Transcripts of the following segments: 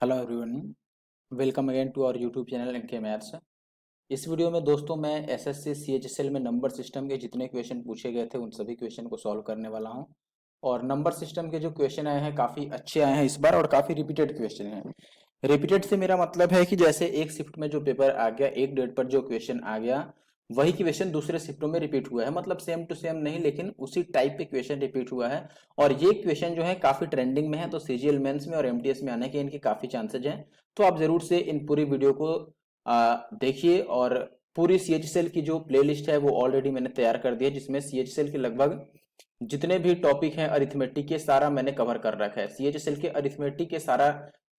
Hello everyone, welcome again to our YouTube channel NK maths. इस video में दोस्तों मैं एसएससी सीएचएसएल में नंबर सिस्टम के जितने क्वेश्चन पूछे गए थे उन सभी क्वेश्चन को सॉल्व करने वाला हूं। और नंबर सिस्टम के जो क्वेश्चन आए हैं काफ़ी अच्छे आए हैं इस बार और काफ़ी रिपीटेड क्वेश्चन हैं। रिपीटेड से मेरा मतलब है कि जैसे एक शिफ्ट में जो पेपर आ गया, एक डेट पर जो क्वेश्चन आ गया, वही क्वेश्चन दूसरे शिफ्टों में रिपीट हुआ है। मतलब सेम टू सेम नहीं, लेकिन उसी टाइप के क्वेश्चन रिपीट हुआ है। और ये क्वेश्चन जो है काफी ट्रेंडिंग में है, तो सीजीएल मेंस में और एमटीएस में आने के इनके काफी चांसेज हैं। तो आप जरूर से इन पूरी वीडियो को देखिए। और पूरी सीएचएसएल की जो प्लेलिस्ट है वो ऑलरेडी मैंने तैयार कर दी है, जिसमें सीएचएसएल के लगभग जितने भी टॉपिक हैं अरिथमेटिक के सारा मैंने कवर कर रखा है। सीएचएसएल के अरिथमेटिक के सारा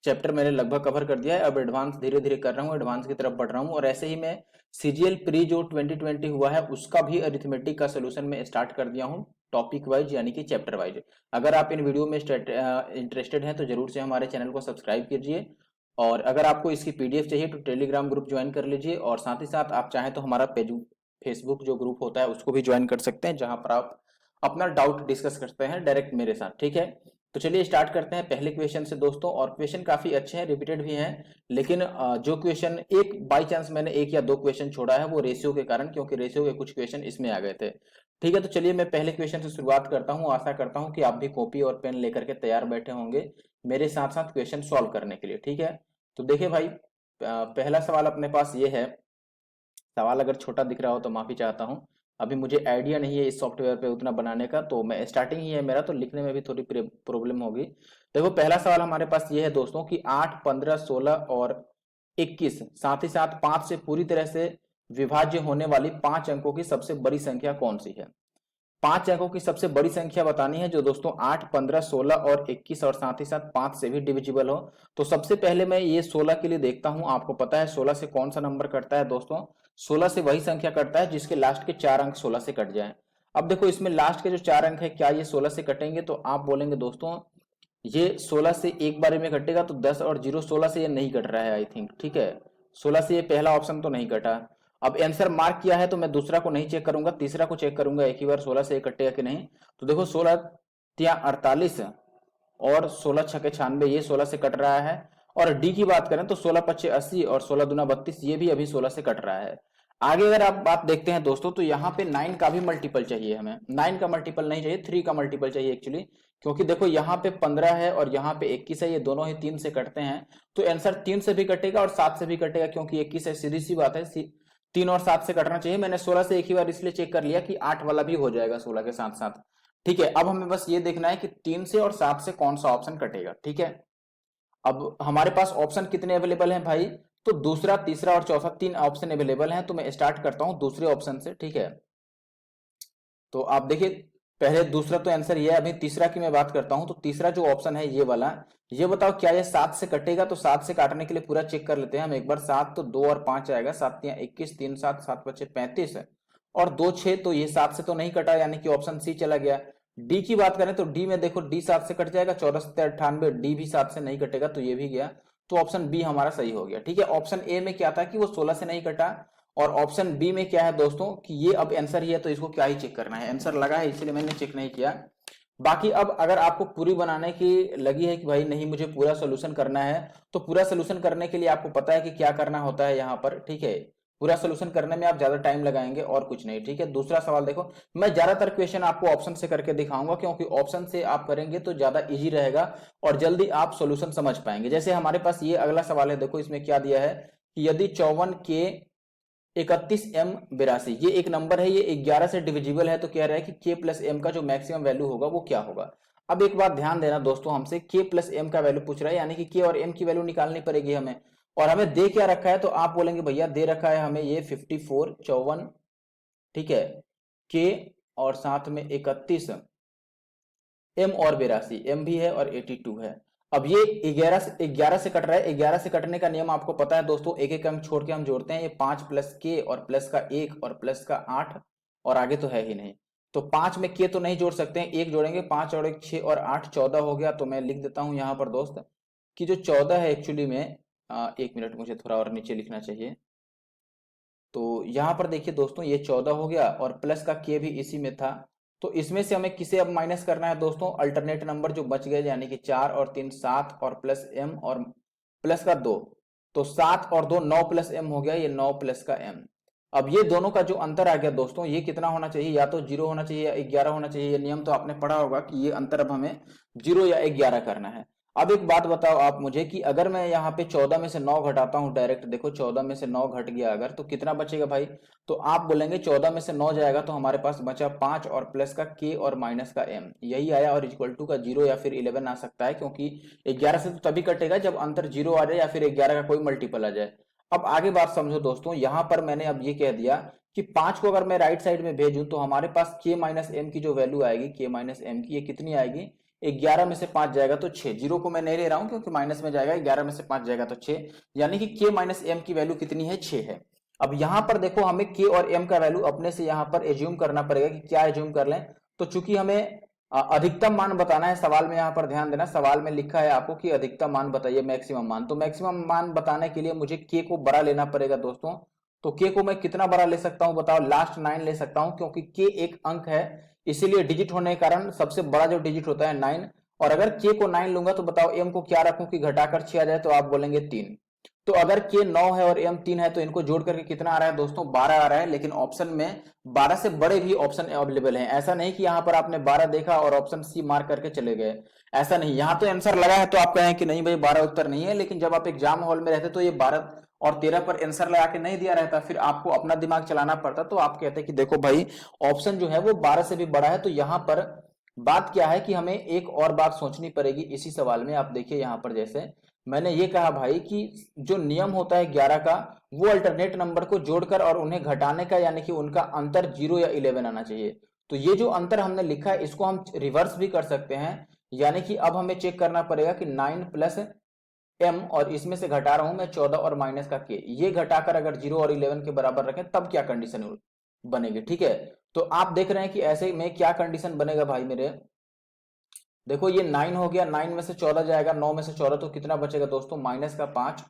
चैप्टर मैंने लगभग कवर कर दिया है। अब एडवांस धीरे धीरे कर रहा हूँ, एडवांस की तरफ बढ़ रहा हूँ। और ऐसे ही मैं सीजीएल प्री जो 2020 हुआ है उसका भी अरिथमेटिक का सोल्यूशन मैं स्टार्ट कर दिया हूँ, टॉपिक वाइज यानी कि चैप्टर वाइज। अगर आप इन वीडियो में इंटरेस्टेड हैं तो जरूर से हमारे चैनल को सब्सक्राइब कीजिए। और अगर आपको इसकी पीडीएफ चाहिए तो टेलीग्राम ग्रुप ज्वाइन कर लीजिए। और साथ ही साथ आप चाहें तो हमारा पेज फेसबुक जो ग्रुप होता है उसको भी ज्वाइन कर सकते हैं, जहां पर आप अपना डाउट डिस्कस करते हैं डायरेक्ट मेरे साथ। ठीक है, तो चलिए स्टार्ट करते हैं पहले क्वेश्चन से दोस्तों। और क्वेश्चन काफी अच्छे हैं, रिपीटेड भी हैं, लेकिन जो क्वेश्चन एक बाई चांस मैंने एक या दो क्वेश्चन छोड़ा है वो रेशियो के कारण, क्योंकि रेशियो के कुछ क्वेश्चन इसमें आ गए थे। ठीक है, तो चलिए मैं पहले क्वेश्चन से शुरुआत करता हूँ। आशा करता हूँ कि आप भी कॉपी और पेन लेकर के तैयार बैठे होंगे मेरे साथ साथ क्वेश्चन सॉल्व करने के लिए। ठीक है, तो देखिए भाई, पहला सवाल अपने पास ये है। सवाल अगर छोटा दिख रहा हो तो माफी चाहता हूँ, अभी मुझे आइडिया नहीं है इस सॉफ्टवेयर पे उतना बनाने का, तो मैं स्टार्टिंग ही है मेरा, तो लिखने में भी थोड़ी प्रॉब्लम होगी। देखो पहला सवाल हमारे पास ये है दोस्तों कि 8, 15, 16 और 21 साथ ही साथ 5 से पूरी तरह से विभाज्य होने वाली 5 अंकों की सबसे बड़ी संख्या कौन सी है। 5 अंकों की सबसे बड़ी संख्या बतानी है जो दोस्तों 8, 15, 16 और 21 और साथ ही साथ 5 से भी डिविजिबल हो। तो सबसे पहले मैं ये 16 के लिए देखता हूं। आपको पता है 16 से कौन सा नंबर कटता है दोस्तों? 16 से वही संख्या कटता है जिसके लास्ट के 4 अंक 16 से कट जाए। अब देखो इसमें लास्ट के जो 4 अंक है क्या ये 16 से कटेंगे? तो आप बोलेंगे दोस्तों ये 16 से एक बारे में कटेगा तो 10 और 0 16 से ये नहीं कट रहा है आई थिंक। ठीक है, 16 से ये पहला ऑप्शन तो नहीं कटा। अब आंसर मार्क किया है तो मैं दूसरा को नहीं चेक करूंगा, तीसरा को चेक करूंगा एक ही बार 16 से ये कटेगा कि नहीं। तो देखो 16 तिया 48 और 16 छके 96, ये 16 से कट रहा है। और डी की बात करें तो 16 पच्चे 80 और 16 दूना 32, ये भी अभी 16 से कट रहा है। आगे अगर आप बात देखते हैं दोस्तों तो यहाँ पे 9 का भी मल्टीपल चाहिए हमें। 9 का मल्टीपल नहीं चाहिए, 3 का मल्टीपल चाहिए एक्चुअली। क्योंकि देखो यहाँ पे 15 है और यहाँ पे 21 है, ये दोनों ही 3 से कटते हैं। तो आंसर 3 से भी कटेगा और 7 से भी कटेगा, क्योंकि 21 है, सीधी सी बात है 3 और 7 से कटना चाहिए। मैंने 16 से एक ही बार इसलिए चेक कर लिया कि 8 वाला भी हो जाएगा 16 के साथ साथ। ठीक है, अब हमें बस ये देखना है कि 3 से और 7 से कौन सा ऑप्शन कटेगा। ठीक है, अब हमारे पास ऑप्शन कितने अवेलेबल हैं भाई? तो दूसरा, तीसरा और चौथा, 3 ऑप्शन अवेलेबल हैं। तो मैं स्टार्ट करता हूं दूसरे ऑप्शन से। ठीक है, तो आप देखिए पहले दूसरा तो आंसर ये है, अभी तीसरा की मैं बात करता हूं। तो तीसरा जो ऑप्शन है ये वाला, ये बताओ क्या ये 7 से कटेगा? तो 7 से काटने के लिए पूरा चेक कर लेते हैं हम एक बार। 7 तो 2 और 5 आएगा, 7 तिया 21, 3 7, 7 बचे 35 और 2 6, तो ये 7 से तो नहीं कटा, यानी कि ऑप्शन सी चला गया। डी की बात करें तो डी में देखो डी 7 से कट जाएगा, 14 से 98, डी भी 7 से नहीं कटेगा, तो ये भी गया। तो ऑप्शन बी हमारा सही हो गया। ठीक है, ऑप्शन ए में क्या था कि वो 16 से नहीं कटा, और ऑप्शन बी में क्या है दोस्तों कि ये अब आंसर ही है, तो इसको क्या ही चेक करना है, आंसर लगा है इसलिए मैंने चेक नहीं किया। बाकी अब अगर आपको पूरी बनाने की लगी है कि भाई नहीं मुझे पूरा सोल्यूशन करना है, तो पूरा सोल्यूशन करने के लिए आपको पता है कि क्या करना होता है यहाँ पर। ठीक है, पूरा सोल्यूशन करने में आप ज्यादा टाइम लगाएंगे और कुछ नहीं। ठीक है, दूसरा सवाल देखो, मैं ज्यादातर क्वेश्चन आपको ऑप्शन से करके दिखाऊंगा, क्योंकि ऑप्शन से आप करेंगे तो ज्यादा इजी रहेगा और जल्दी आप सोल्यूशन समझ पाएंगे। जैसे हमारे पास ये अगला सवाल है, देखो इसमें क्या दिया है कि यदि 54 के 31M82, ये एक नंबर है, ये 11 से डिविजिबल है, तो कह रहा है कि k प्लस एम का जो मैक्सिमम वैल्यू होगा वो क्या होगा। अब एक बात ध्यान देना दोस्तों, हमसे k प्लस एम का वैल्यू पूछ रहा है, यानी कि k और m की वैल्यू निकालनी पड़ेगी हमें। और हमें दे क्या रखा है? तो आप बोलेंगे भैया दे रखा है हमें ये 54, 54, ठीक है, k और साथ में 31, m और 82, m भी है और 82 है। अब ये 11 से कट रहा है। 11 से कटने का नियम आपको पता है दोस्तों, एक एक अंक छोड़ के हम जोड़ते हैं। ये 5 प्लस के और प्लस का 1 और प्लस का 8 और आगे तो है ही नहीं। तो 5 में के तो नहीं जोड़ सकते हैं, एक जोड़ेंगे, 5 और 1 6 और 8 14 हो गया। तो मैं लिख देता हूं यहाँ पर दोस्त कि जो 14 है एक्चुअली में, एक मिनट मुझे थोड़ा और नीचे लिखना चाहिए। तो यहाँ पर देखिए दोस्तों ये 14 हो गया और प्लस का के भी इसी में था। तो इसमें से हमें किसे अब माइनस करना है दोस्तों? अल्टरनेट नंबर जो बच गए, यानी कि 4 और 3 7 और प्लस m और प्लस का 2, तो 7 और 2 9 प्लस m हो गया, ये 9 प्लस का m। अब ये दोनों का जो अंतर आ गया दोस्तों, ये कितना होना चाहिए, या तो 0 होना चाहिए या 11 होना चाहिए। ये नियम तो आपने पढ़ा होगा कि ये अंतर अब हमें 0 या 11 करना है। अब एक बात बताओ आप मुझे कि अगर मैं यहाँ पे 14 में से 9 घटाता हूँ डायरेक्ट, देखो 14 में से 9 घट गया अगर, तो कितना बचेगा भाई, तो आप बोलेंगे 14 में से 9 जाएगा तो हमारे पास बचा 5 और प्लस का k और माइनस का m, यही आया। और इक्वल टू का 0 या फिर 11 आ सकता है, क्योंकि 11 से तो तभी कटेगा जब अंतर 0 आ जाए या फिर 11 का कोई मल्टीपल आ जाए। अब आगे बात समझो दोस्तों, यहां पर मैंने अब ये कह दिया कि 5 को अगर मैं राइट साइड में भेजूं तो हमारे पास k माइनस एम की जो वैल्यू आएगी, k माइनस एम की, ये कितनी आएगी, 11 में से 5 जाएगा तो 6। 0 को मैं नहीं ले रहा हूं क्योंकि माइनस में जाएगा, 11 में से 5 जाएगा तो 6, यानी कि k माइनस एम की वैल्यू कितनी है, 6 है। अब यहां पर देखो हमें k और m का वैल्यू अपने से यहां पर एज्यूम करना पड़ेगा कि क्या एज्यूम कर लें, तो चूंकि हमें अधिकतम मान बताना है सवाल में, यहां पर ध्यान देना, सवाल में लिखा है आपको कि अधिकतम मान बताइए, मैक्सिमम मान। तो मैक्सिमम मान बताने के लिए मुझे k को बड़ा लेना पड़ेगा दोस्तों। तो k को मैं कितना बड़ा ले सकता हूं बताओ, लास्ट 9 ले सकता हूं, क्योंकि k एक अंक है, इसीलिए डिजिट होने के कारण सबसे बड़ा जो डिजिट होता है 9। और अगर k को 9 लूंगा तो बताओ m को क्या रखूं कि घटाकर 6 आ जाए, तो आप बोलेंगे 3। तो अगर k 9 है और m 3 है तो इनको जोड़ करके कितना आ रहा है दोस्तों, 12 आ रहा है। लेकिन ऑप्शन में 12 से बड़े भी ऑप्शन अवेलेबल हैं, ऐसा नहीं कि यहां पर आपने 12 देखा और ऑप्शन सी मार्क करके चले गए, ऐसा नहीं। यहां तो आंसर लगा है तो आप कहें कि नहीं भाई 12 उत्तर नहीं है, लेकिन जब आप एग्जाम हॉल में रहते तो ये 12 और 13 पर आंसर लगा के नहीं दिया रहता, फिर आपको अपना दिमाग चलाना पड़ता। तो आप कहते कि देखो भाई ऑप्शन जो है वो 12 से भी बड़ा है। तो यहां पर बात क्या है कि हमें एक और बात सोचनी पड़ेगी इसी सवाल में। आप देखिए यहां पर जैसे मैंने ये कहा भाई कि जो नियम होता है 11 का, वो अल्टरनेट नंबर को जोड़कर और उन्हें घटाने का, यानी कि उनका अंतर 0 या 11 आना चाहिए। तो ये जो अंतर हमने लिखा है इसको हम रिवर्स भी कर सकते हैं, यानी कि अब हमें चेक करना पड़ेगा कि 9 प्लस m, और इसमें से घटा रहा हूं मैं 14 और माइनस का k, ये घटाकर अगर 0 और 11 के बराबर रखें तब क्या कंडीशन बनेगी। ठीक है, तो आप देख रहे हैं कि ऐसे में क्या कंडीशन बनेगा भाई मेरे, देखो ये 9 हो गया, 9 में से 14 जाएगा, 9 में से 14 तो कितना बचेगा दोस्तों, माइनस का 5,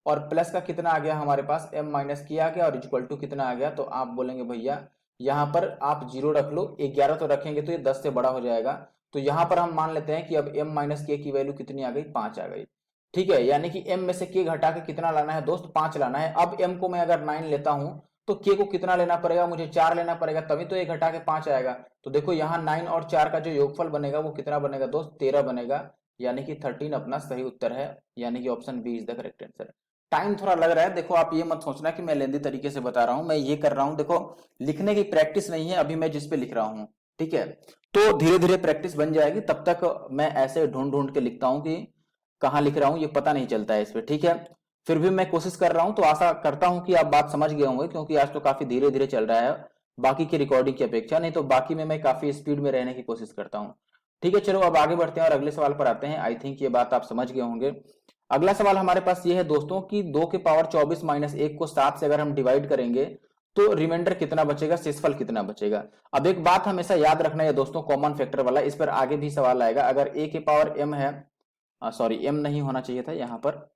और प्लस का कितना आ गया हमारे पास, m माइनस किया आ गया, और इक्वल टू कितना आ गया। तो आप बोलेंगे भैया यहां पर आप 0 रख लो, 11 तो रखेंगे तो ये 10 से बड़ा हो जाएगा। तो यहां पर हम मान लेते हैं कि अब m माइनस के की वैल्यू कितनी आ गई, 5 आ गई। ठीक है, यानी कि m में से k घटा के कितना लाना है दोस्त, 5 लाना है। अब m को मैं अगर 9 लेता हूं तो k को कितना लेना पड़ेगा, मुझे 4 लेना पड़ेगा, तभी तो ये घटा के 5 आएगा। तो देखो यहाँ 9 और 4 का जो योगफल बनेगा वो कितना बनेगा दोस्त, 13 बनेगा, यानी कि 13 अपना सही उत्तर है, यानी कि option B is the correct answer. Time थोड़ा लग रहा है, देखो आप ये मत सोचना कि मैं लेंदी तरीके से बता रहा हूं, मैं ये कर रहा हूं, देखो लिखने की प्रैक्टिस नहीं है अभी मैं जिस पे लिख रहा हूं। ठीक है, तो धीरे धीरे प्रैक्टिस बन जाएगी, तब तक मैं ऐसे ढूंढ ढूंढ के लिखता हूं कि कहाँ लिख रहा हूं ये पता नहीं चलता है इस पे। ठीक है, फिर भी मैं कोशिश कर रहा हूं, तो आशा करता हूं कि आप बात समझ गए होंगे, क्योंकि आज तो काफी धीरे धीरे चल रहा है बाकी की रिकॉर्डिंग की अपेक्षा, नहीं तो बाकी में मैं काफी स्पीड में रहने की कोशिश करता हूं। ठीक है, चलो अब आगे बढ़ते हैं और अगले सवाल पर आते हैं। आई थिंक ये बात आप समझ गए होंगे। अगला सवाल हमारे पास ये है दोस्तों कि 2 के पावर 24 माइनस 1 को 7 से अगर हम डिवाइड करेंगे तो रिमाइंडर कितना बचेगा, शेषफल कितना बचेगा। अब एक बात हमेशा याद रखना है दोस्तों, कॉमन फैक्टर वाला, इस पर आगे भी सवाल आएगा। अगर a के पावर m है, सॉरी m नहीं होना चाहिए था यहाँ पर,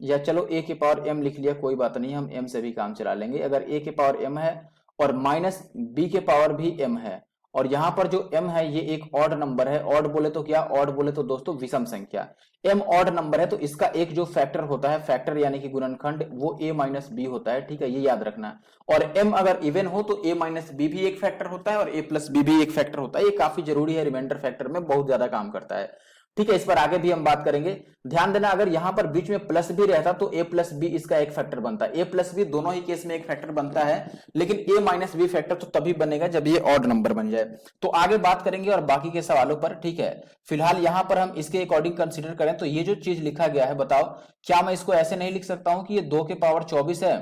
या चलो a के पावर m लिख लिया, कोई बात नहीं, हम m से भी काम चला लेंगे। अगर a के पावर m है और माइनस b के पावर भी m है, और यहां पर जो m है ये एक ऑड नंबर है। ऑड बोले तो क्या, ऑड बोले तो दोस्तों विषम संख्या। m ऑड नंबर है तो इसका एक जो फैक्टर होता है, फैक्टर यानी कि गुणनखंड, वो a माइनस बी होता है। ठीक है, ये याद रखना। और m अगर इवन हो तो a माइनस बी भी एक फैक्टर होता है और a प्लस बी भी एक फैक्टर होता है। ये काफी जरूरी है, रिमाइंडर फैक्टर में बहुत ज्यादा काम करता है। ठीक है, इस पर आगे भी हम बात करेंगे। ध्यान देना, अगर यहां पर बीच में प्लस भी रहता तो a प्लस बी इसका एक फैक्टर बनता है। a प्लस बी दोनों ही केस में एक फैक्टर बनता है, लेकिन a माइनस बी फैक्टर तो तभी बनेगा जब ये ऑड नंबर बन जाए। तो आगे बात करेंगे और बाकी के सवालों पर। ठीक है, फिलहाल यहां पर हम इसके अकॉर्डिंग कंसिडर करें तो ये जो चीज लिखा गया है, बताओ क्या मैं इसको ऐसे नहीं लिख सकता हूं कि ये 2 के पावर 24 है।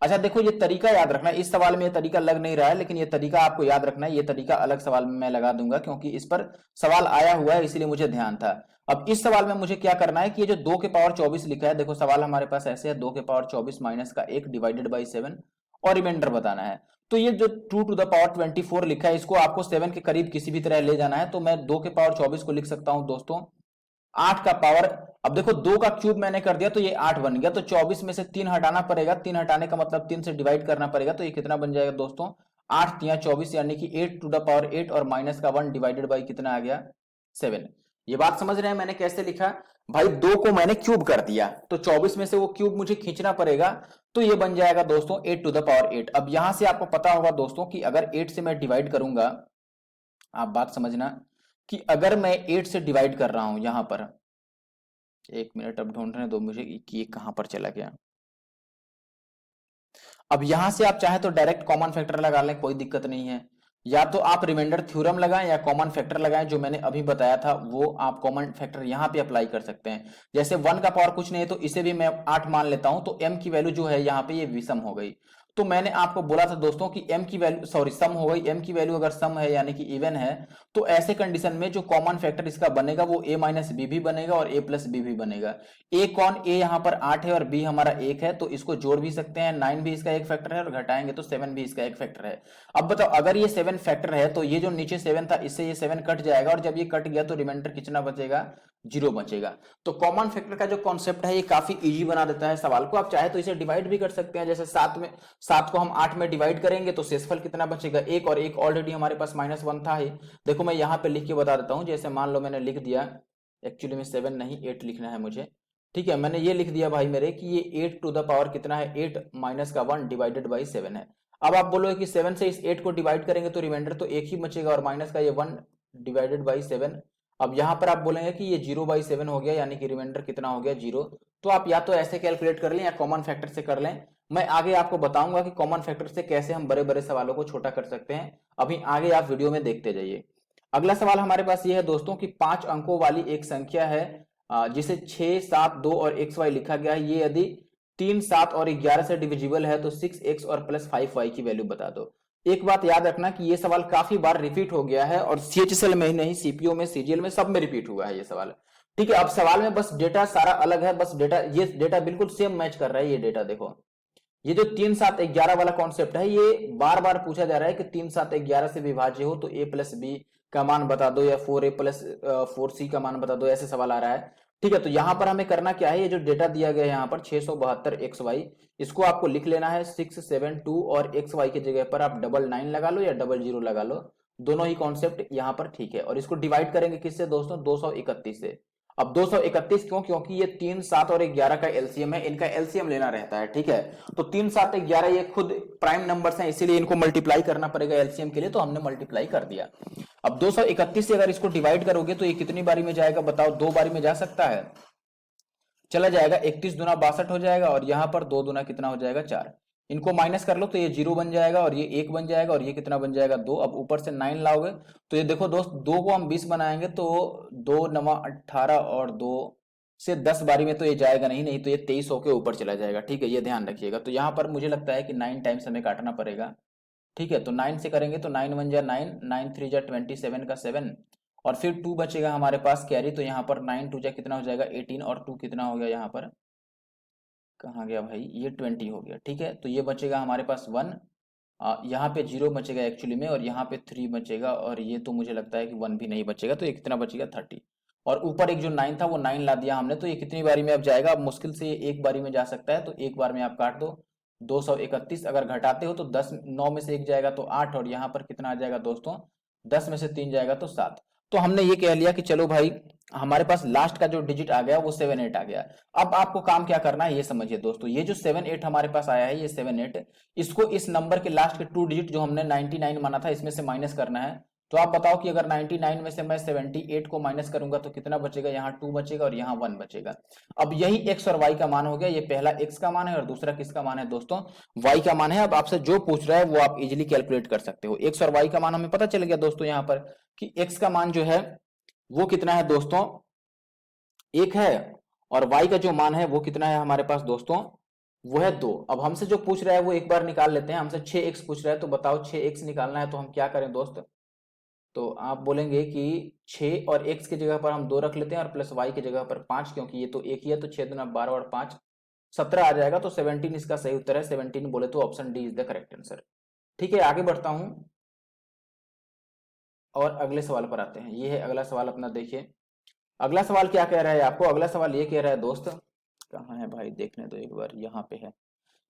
अच्छा देखो, ये तरीका याद रखना है, इस सवाल में ये तरीका लग नहीं रहा है, लेकिन ये तरीका आपको याद रखना है। ये तरीका अलग सवाल में मैं लगा दूंगा, क्योंकि इस पर सवाल आया हुआ है, इसलिए मुझे ध्यान था। अब इस सवाल में मुझे क्या करना है कि ये जो 2 के पावर 24 लिखा है, देखो सवाल हमारे पास ऐसे है, 2 के पावर 24 माइनस का 1 डिवाइडेड बाई 7 और रिमाइंडर बताना है। तो ये जो 2 टू द पावर 24 लिखा है, इसको आपको 7 के करीब किसी भी तरह ले जाना है। तो मैं 2 के पावर 24 को लिख सकता हूं दोस्तों 8 का पावर, अब देखो 2 का क्यूब मैंने कर दिया तो ये 8 बन गया, तो 24 में से 3 हटाना पड़ेगा, 3 हटाने का मतलब 3 से डिवाइड करना पड़ेगा। तो ये कितना बन जाएगा दोस्तों, 8 तिया 24, यानी कि 8 टू द पावर 8 और माइनस का 1 डिवाइडेड बाई कितना आ गया, 7। ये बात समझ रहे हैं मैंने कैसे लिखा। भाई 2 को मैंने क्यूब कर दिया, तो 24 में से वो क्यूब मुझे खींचना पड़ेगा, तो ये बन जाएगा दोस्तों 8 टू द पावर 8। अब यहां से आपको पता होगा दोस्तों कि अगर 8 से मैं डिवाइड करूंगा, आप बात समझना कि अगर मैं 8 से डिवाइड कर रहा हूं यहां पर, एक मिनट अब ढूंढने दो मुझे कि ये कहां पर चला गया। अब यहां से आप चाहे तो डायरेक्ट कॉमन फैक्टर लगा लें, कोई दिक्कत नहीं है, या तो आप रिमाइंडर थ्योरम लगाएं या कॉमन फैक्टर लगाएं, जो मैंने अभी बताया था वो आप कॉमन फैक्टर यहां पे अप्लाई कर सकते हैं। जैसे 1 का पावर कुछ नहीं है तो इसे भी मैं 8 मान लेता हूं, तो m की वैल्यू जो है यहाँ पे ये विषम हो गई। तो मैंने आपको बोला था दोस्तों कि m की वैल्यू, सॉरी सम हो गई, m की वैल्यू अगर सम है यानी कि इवन है, तो ऐसे कंडीशन में जो कॉमन फैक्टर इसका बनेगा वो a माइनस बी भी बनेगा और a प्लस बी भी बनेगा। a कौन, a यहाँ पर 8 है और b हमारा 1 है, तो इसको जोड़ भी सकते हैं, 9 भी इसका एक फैक्टर है और घटाएंगे तो 7 भी इसका एक फैक्टर है। अब बताओ अगर ये 7 फैक्टर है तो ये जो नीचे 7 था इससे ये 7 कट जाएगा, और जब ये कट गया तो रिमाइंडर कितना बचेगा, 0 बचेगा। तो कॉमन फैक्टर का जो कॉन्सेप्ट है ये काफी इजी बना देता है सवाल को। आप चाहे तो इसे डिवाइड भी कर सकते हैं, जैसे 7 को हम 8 में डिवाइड करेंगे तो शेषफल कितना बचेगा, 1, और 1 ऑलरेडी हमारे पास -1 था ही। देखो मैं यहाँ पे लिख के बता देता हूँ, जैसे मान लो मैंने लिख दिया, एक्चुअली में 7 नहीं 8 लिखना है मुझे, ठीक है, मैंने ये लिख दिया भाई मेरे कि ये 8 टू द पावर कितना है, 8 माइनस का 1 डिवाइडेड बाई 7 है। अब आप बोलोगे कि 7 से इस 8 को डिवाइड करेंगे तो रिमाइंडर तो 1 ही बचेगा, और माइनस का ये 1 डिवाइडेड बाई 7। अब यहां पर आप बोलेंगे कि ये 0/7 हो गया, यानी कि रिमाइंडर कितना हो गया, 0। तो आप या तो ऐसे कैलकुलेट कर लें या कॉमन फैक्टर से कर लें। मैं आगे आपको बताऊंगा कि कॉमन फैक्टर से कैसे हम बड़े बड़े सवालों को छोटा कर सकते हैं, अभी आगे आप वीडियो में देखते जाइए। अगला सवाल हमारे पास ये है दोस्तों कि 5 अंकों वाली एक संख्या है जिसे 6, 7, 2 और xy लिखा गया है, ये यदि 3, 7 और 11 से डिविजिबल है तो 6x और प्लस 5y की वैल्यू बता दो। एक बात याद रखना कि ये सवाल काफी बार रिपीट हो गया है, और सीएचएसएल में ही नहीं, सीपीओ में, सीजीएल में, सब में रिपीट हुआ है ये सवाल। ठीक है, अब सवाल में बस डेटा सारा अलग है, बस डेटा, ये डेटा बिल्कुल सेम मैच कर रहा है। ये डेटा देखो, ये जो 3, 7, 11 वाला कॉन्सेप्ट है ये बार बार पूछा जा रहा है कि 3, 7, 11 से विभाज्य हो तो a प्लस बी का मान बता दो, या 4a प्लस 4c का मान बता दो, ऐसे सवाल आ रहा है। ठीक है, तो यहां पर हमें करना क्या है, ये जो डेटा दिया गया है यहाँ पर 672 xy, इसको आपको लिख लेना है 672, और xy की जगह पर आप 99 लगा लो या 00 लगा लो, दोनों ही कॉन्सेप्ट यहाँ पर ठीक है। और इसको डिवाइड करेंगे किससे दोस्तों, 231 से। अब 231 क्यों, क्योंकि ये 3, 7 और 11 का एलसीएम है, इनका एलसीएम लेना रहता है। ठीक है, तो 3, 7, 11 ये खुद प्राइम नंबर्स हैं, इसीलिए इनको मल्टीप्लाई करना पड़ेगा एलसीएम के लिए, तो हमने मल्टीप्लाई कर दिया। अब 231 से अगर इसको डिवाइड करोगे तो ये कितनी बारी में जाएगा बताओ, 2 बारी में जा सकता है, चला जाएगा, 31 दूना 62 हो जाएगा, और यहां पर 2 दूना कितना हो जाएगा, 4। इनको माइनस कर लो तो ये 0 बन जाएगा, और ये 1 बन जाएगा, और ये कितना बन जाएगा, 2। अब ऊपर से 9 लाओगे तो ये देखो दोस्त, 2 को हम 20 बनाएंगे तो 2 9 18, और 2 से 10 बारी में तो ये जाएगा नहीं, नहीं तो ये 23 होके ऊपर चला जाएगा। ठीक है, ये ध्यान रखिएगा। तो यहाँ पर मुझे लगता है कि 9 टाइम्स हमें काटना पड़ेगा। ठीक है, तो 9 से करेंगे तो 9 1 जा 9, 9 3 जा 27 का 7, और फिर 2 बचेगा हमारे पास कैरी, तो यहाँ पर 9 2 जा कितना हो जाएगा 18, और 2 कितना हो गया यहाँ पर, कहाँ गया भाई, ये 20 हो गया। ठीक है, तो ये बचेगा हमारे पास 1, यहाँ पे 0 बचेगा एक्चुअली में, और यहाँ पे 3 बचेगा, और ये तो मुझे लगता है कि 1 भी नहीं बचेगा, तो ये कितना बचेगा 30। और ऊपर एक जो 9 था वो 9 ला दिया हमने, तो ये कितनी बारी में अब जाएगा, अब मुश्किल से ये एक बारी में जा सकता है, तो एक बार में आप काट दो। 231 अगर घटाते हो तो 10, 9 में से एक जाएगा तो 8, और यहाँ पर कितना आ जाएगा दोस्तों, 10 में से 3 जाएगा तो 7। तो हमने ये कह लिया कि चलो भाई हमारे पास लास्ट का जो डिजिट आ गया वो 7 8 आ गया। अब आपको काम क्या करना है ये समझिए दोस्तों, ये जो 7 8 हमारे पास आया है, ये 7 8, इसको इस नंबर के लास्ट के 2 डिजिट जो हमने 99 माना था इसमें से माइनस करना है। तो आप बताओ कि अगर 99 में से मैं 78 को माइनस करूंगा तो कितना बचेगा, यहाँ 2 बचेगा और यहाँ 1 बचेगा। अब यही x और y का मान हो गया, ये पहला x का मान है और दूसरा किसका मान है दोस्तों, y का मान है। अब आपसे जो पूछ रहा है वो आप इजिली कैलकुलेट कर सकते हो। x और y का मान हमें पता चल गया दोस्तों यहाँ पर कि x का मान जो है वो कितना है दोस्तों, 1 है, और y का जो मान है वो कितना है हमारे पास दोस्तों, वो है 2। अब हमसे जो पूछ रहा है वो एक बार निकाल लेते हैं, हमसे 6x पूछ रहा है, तो बताओ 6x निकालना है तो हम क्या करें दोस्त, तो आप बोलेंगे कि 6 और x की जगह पर हम 2 रख लेते हैं, और प्लस y की जगह पर 5, क्योंकि ये तो एक ही है, तो 6 दूना 12 और 5 17 आ जाएगा, तो 17 इसका सही उत्तर है। 17 बोले तो option D is the correct answer. ठीक है, आगे बढ़ता हूं और अगले सवाल पर आते हैं। ये है अगला सवाल अपना, देखिए अगला सवाल क्या कह रहा है आपको, अगला सवाल ये कह रहा है दोस्त, कहाँ है भाई देखने दो एक बार, यहाँ पे है।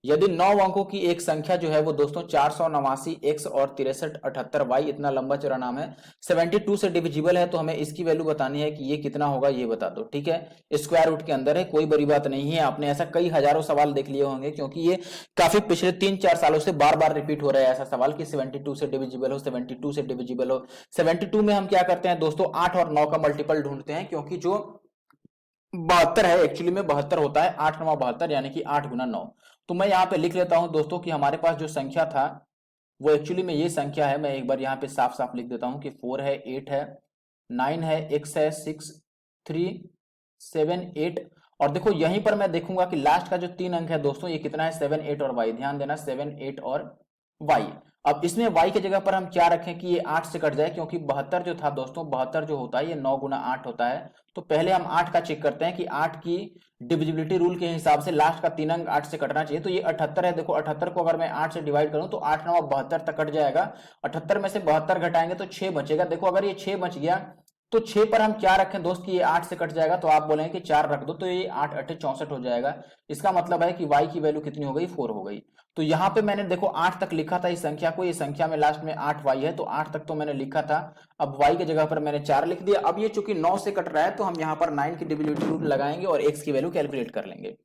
यदि 9 अंकों की एक संख्या जो है वो दोस्तों 489 x और 63 78 y, इतना लंबा चौड़ा नाम है, 72 से डिविजिबल है, तो हमें इसकी वैल्यू बतानी है कि ये कितना होगा, ये बता दो। ठीक है, स्क्वायर रूट के अंदर है, कोई बड़ी बात नहीं है। आपने ऐसा कई हजारों सवाल देख लिए होंगे, क्योंकि ये काफी पिछले 3-4 सालों से बार बार रिपीट हो रहा है ऐसा सवाल कि 72 से डिविजिबल हो, 72 से डिविजिबल हो। 72 में हम क्या करते हैं दोस्तों, 8 और 9 का मल्टीपल ढूंढते हैं, क्योंकि जो 72 है एक्चुअली में 72 होता है, 8 9 72, यानी कि 8 गुना 9। तो मैं यहाँ पे लिख लेता हूं दोस्तों कि हमारे पास जो संख्या था वो एक्चुअली में ये संख्या है। मैं एक बार यहाँ पे साफ साफ लिख देता हूँ कि 4 है, 8 है, 9 है, x है, 6 3 7 8। और देखो यहीं पर मैं देखूंगा कि लास्ट का जो 3 अंक है दोस्तों, ये कितना है, 7 8 और y। ध्यान देना, 7 8 और y। अब इसमें y के जगह पर हम क्या रखें कि ये 8 से कट जाए, क्योंकि 72 जो था दोस्तों, 72 जो होता है ये 9 गुना 8 होता है। तो पहले हम 8 का चेक करते हैं कि 8 की डिविजिबिलिटी रूल के हिसाब से लास्ट का 3 अंक 8 से कटना चाहिए। तो ये 78 है। देखो 78 को अगर मैं 8 से डिवाइड करूं तो 8 9 72 तक कट जाएगा। 78 में से 72 घटाएंगे तो 6 बचेगा। देखो अगर ये 6 बच गया तो 6 पर हम क्या रखें दोस्त कि ये 8 से कट जाएगा, तो आप बोलेंगे कि 4 रख दो, तो ये 8 8 64 हो जाएगा। इसका मतलब है कि y की वैल्यू कितनी हो गई, 4 हो गई। तो यहाँ पे मैंने देखो 8 तक लिखा था इस संख्या को, ये संख्या में लास्ट में 8y है, तो 8 तक तो मैंने लिखा था। अब y की जगह पर मैंने 4 लिख दिया। अब ये चूंकि 9 से कट रहा है तो हम यहाँ पर 9 की डिविजिबिलिटी रूल लगाएंगे और x की वैल्यू कैलकुलेट कर लेंगे।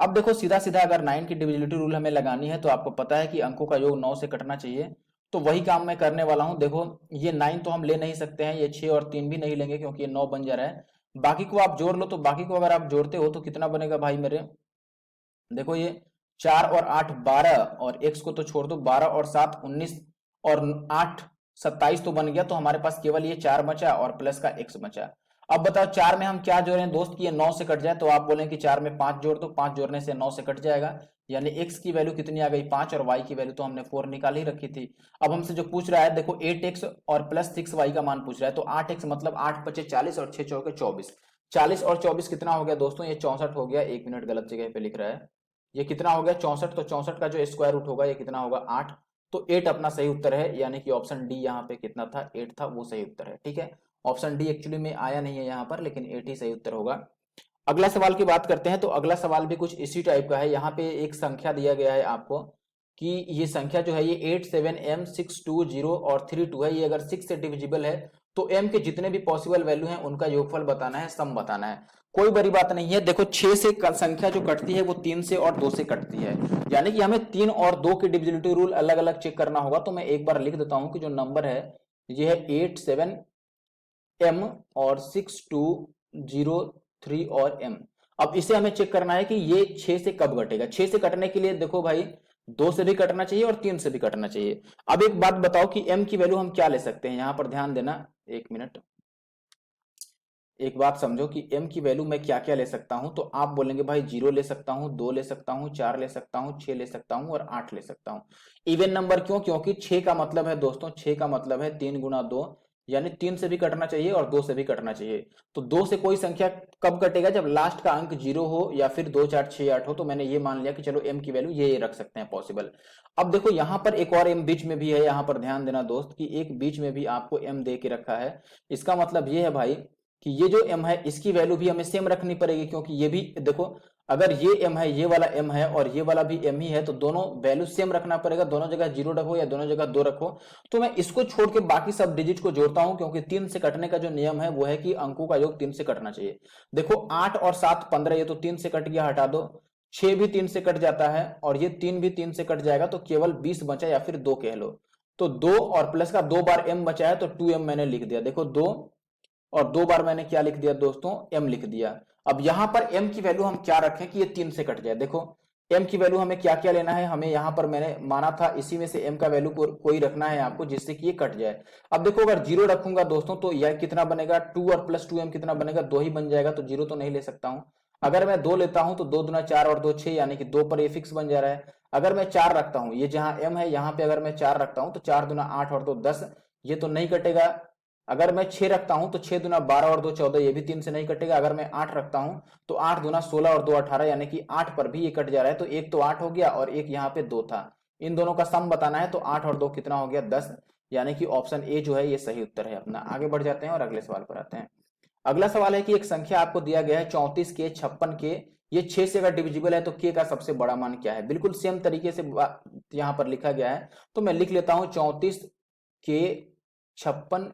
अब देखो सीधा सीधा अगर 9 की डिविजिबिलिटी रूल हमें लगानी है तो आपको पता है कि अंकों का योग 9 से कटना चाहिए। तो वही काम मैं करने वाला हूं। देखो ये 9 तो हम ले नहीं सकते हैं, ये 6 और 3 भी नहीं लेंगे क्योंकि ये 9 बन जा रहा है। बाकी को आप जोड़ लो, तो बाकी को अगर आप जोड़ते हो तो कितना बनेगा भाई मेरे, देखो ये 4 और 8 12, और x को तो छोड़ दो, 12 और 7 19, और 8 27 तो बन गया। तो हमारे पास केवल ये 4 बचा और प्लस का x बचा। अब बताओ 4 में हम क्या जोड़ें दोस्त कि ये 9 से कट जाए, तो आप बोलें कि 4 में 5 जोड़ दो, 5 जोड़ने से 9 से कट जाएगा, यानी x की वैल्यू कितनी आ गई, 5, और y की वैल्यू तो हमने 4 निकाल ही रखी थी। अब हमसे जो पूछ रहा है देखो 8x और प्लस 6y का मान पूछ रहा है, तो 8x मतलब 8 पचे 40 और 6 चौके 24। 40 और 24 कितना हो गया दोस्तों, ये 64 हो गया। 1 मिनट, गलत जगह पे लिख रहा है। ये कितना हो गया, 64। तो 64 का जो स्क्वायर रूट होगा ये कितना होगा, 8। तो 8 अपना सही उत्तर है, यानी कि ऑप्शन डी यहाँ पे कितना था, 8 था, वो सही उत्तर है। ठीक है, ऑप्शन डी एक्चुअली में आया नहीं है यहाँ पर, लेकिन 8 ही सही उत्तर होगा। अगला सवाल की बात करते हैं। तो अगला सवाल भी कुछ इसी टाइप का है। यहाँ पे एक संख्या दिया गया है आपको कि ये संख्या जो है ये 87m620 और 32 है। ये अगर 6 से डिविजिबल है तो m के जितने भी पॉसिबल वैल्यू हैं उनका योगफल बताना है, सम बताना है। कोई बड़ी बात नहीं है। देखो 6 से संख्या जो कटती है वो 3 से और 2 से कटती है, यानी कि हमें 3 और 2 की डिविजिबिलिटी रूल अलग अलग चेक करना होगा। तो मैं एक बार लिख देता हूं कि जो नंबर है ये है 87m और 6203 और m। अब इसे हमें चेक करना है कि ये 6 से कब कटेगा। 6 से कटने के लिए देखो भाई 2 से भी कटना चाहिए और 3 से भी कटना चाहिए। अब एक बात बताओ कि m की वैल्यू हम क्या ले सकते हैं, यहां पर ध्यान देना, एक मिनट। एक बात समझो कि m की वैल्यू मैं क्या क्या ले सकता हूं। तो आप बोलेंगे भाई 0 ले सकता हूं, 2 ले सकता हूं, 4 ले सकता हूं, 6 ले सकता हूं और 8 ले सकता हूं। इवन नंबर क्यों, क्योंकि 6 का मतलब है दोस्तों, 6 का मतलब है 3 गुना 2, यानी 3 से भी कटना चाहिए और 2 से भी कटना चाहिए। तो 2 से कोई संख्या कब कटेगा, जब लास्ट का अंक 0 हो या फिर 2 4 6 8 हो। तो मैंने ये मान लिया कि चलो m की वैल्यू ये रख सकते हैं पॉसिबल। अब देखो यहां पर एक और m बीच में भी है, यहां पर ध्यान देना दोस्त कि एक बीच में भी आपको m दे के रखा है। इसका मतलब ये है भाई कि ये जो m है इसकी वैल्यू भी हमें सेम रखनी पड़ेगी, क्योंकि ये भी देखो अगर ये m है, ये वाला m है और ये वाला भी m ही है, तो दोनों वैल्यू सेम रखना पड़ेगा। दोनों जगह 0 रखो या दोनों जगह 2 रखो। तो मैं इसको छोड़ के बाकी सब डिजिट को जोड़ता हूं, क्योंकि 3 से कटने का जो नियम है वो है कि अंकों का योग 3 से कटना चाहिए। देखो 8 और 7 15, ये तो 3 से कट गया, हटा दो। 6 भी 3 से कट जाता है और ये 3 भी 3 से कट जाएगा, तो केवल 20 बचा, या फिर 2 कह लो। तो 2 और प्लस का 2 बार m बचा है, तो 2m मैंने लिख दिया। देखो 2 और 2 बार मैंने क्या लिख दिया दोस्तों, m लिख दिया। अब यहां पर m की वैल्यू हम क्या रखें कि ये 3 से कट जाए। देखो m की वैल्यू हमें क्या क्या लेना है, हमें यहां पर मैंने माना था इसी में से m का वैल्यू कोई रखना है आपको जिससे कि ये कट जाए। अब देखो अगर 0 रखूंगा दोस्तों तो यह कितना बनेगा, 2 और प्लस 2m कितना बनेगा, 2 ही बन जाएगा। तो 0 तो नहीं ले सकता हूं। अगर मैं 2 लेता हूं तो 2 दूना 4 और 2 6, यानी कि 2 पर ये फिक्स बन जा रहा है। अगर मैं 4 रखता हूं, ये जहां m है यहां पे अगर मैं 4 रखता हूं तो 4 दूना 8 और 2 10, ये तो नहीं कटेगा। अगर मैं 6 रखता हूं तो 6 दूना 12 और 2 14, ये भी 3 से नहीं कटेगा। अगर मैं 8 रखता हूं तो 8 दूना 16 और 2 18, यानी कि 8 पर भी ये कट जा रहा है। तो एक तो 8 हो गया और एक यहाँ पे 2 था। इन दोनों का सम बताना है, तो 8 और 2 कितना हो गया, 10, यानी कि ऑप्शन ए जो है ये सही उत्तर है अपना। आगे बढ़ जाते हैं और अगले सवाल पर आते हैं। अगला सवाल है कि एक संख्या आपको दिया गया है 34 के 56 के, ये 6 से अगर डिविजिबल है तो के का सबसे बड़ा मान क्या है। बिल्कुल सेम तरीके से यहां पर लिखा गया है, तो मैं लिख लेता हूं 34 के 56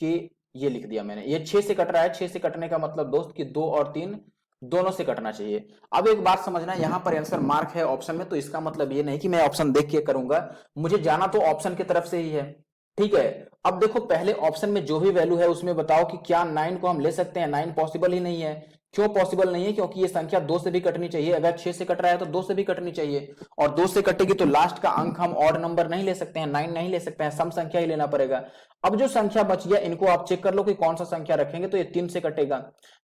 के, ये लिख दिया मैंने। ये 6 से कट रहा है, 6 से कटने का मतलब दोस्त कि 2 और 3 दोनों से कटना चाहिए। अब एक बात समझना, यहां पर आंसर मार्क है ऑप्शन में, तो इसका मतलब ये नहीं कि मैं ऑप्शन देख के करूंगा, मुझे जाना तो ऑप्शन की तरफ से ही है। ठीक है, अब देखो पहले ऑप्शन में जो भी वैल्यू है उसमें बताओ कि क्या 9 को हम ले सकते हैं। 9 पॉसिबल ही नहीं है। क्यों पॉसिबल नहीं है? क्योंकि ये संख्या 2 से भी कटनी चाहिए। अगर 6 से कट रहा है तो 2 से भी कटनी चाहिए, और 2 से कटेगी तो लास्ट का अंक हम ऑड नंबर नहीं ले सकते हैं, 9 नहीं ले सकते हैं, सम संख्या ही लेना पड़ेगा। अब जो संख्या बच गया इनको आप चेक कर लो कि कौन सा संख्या रखेंगे, तो ये 3 से कटेगा,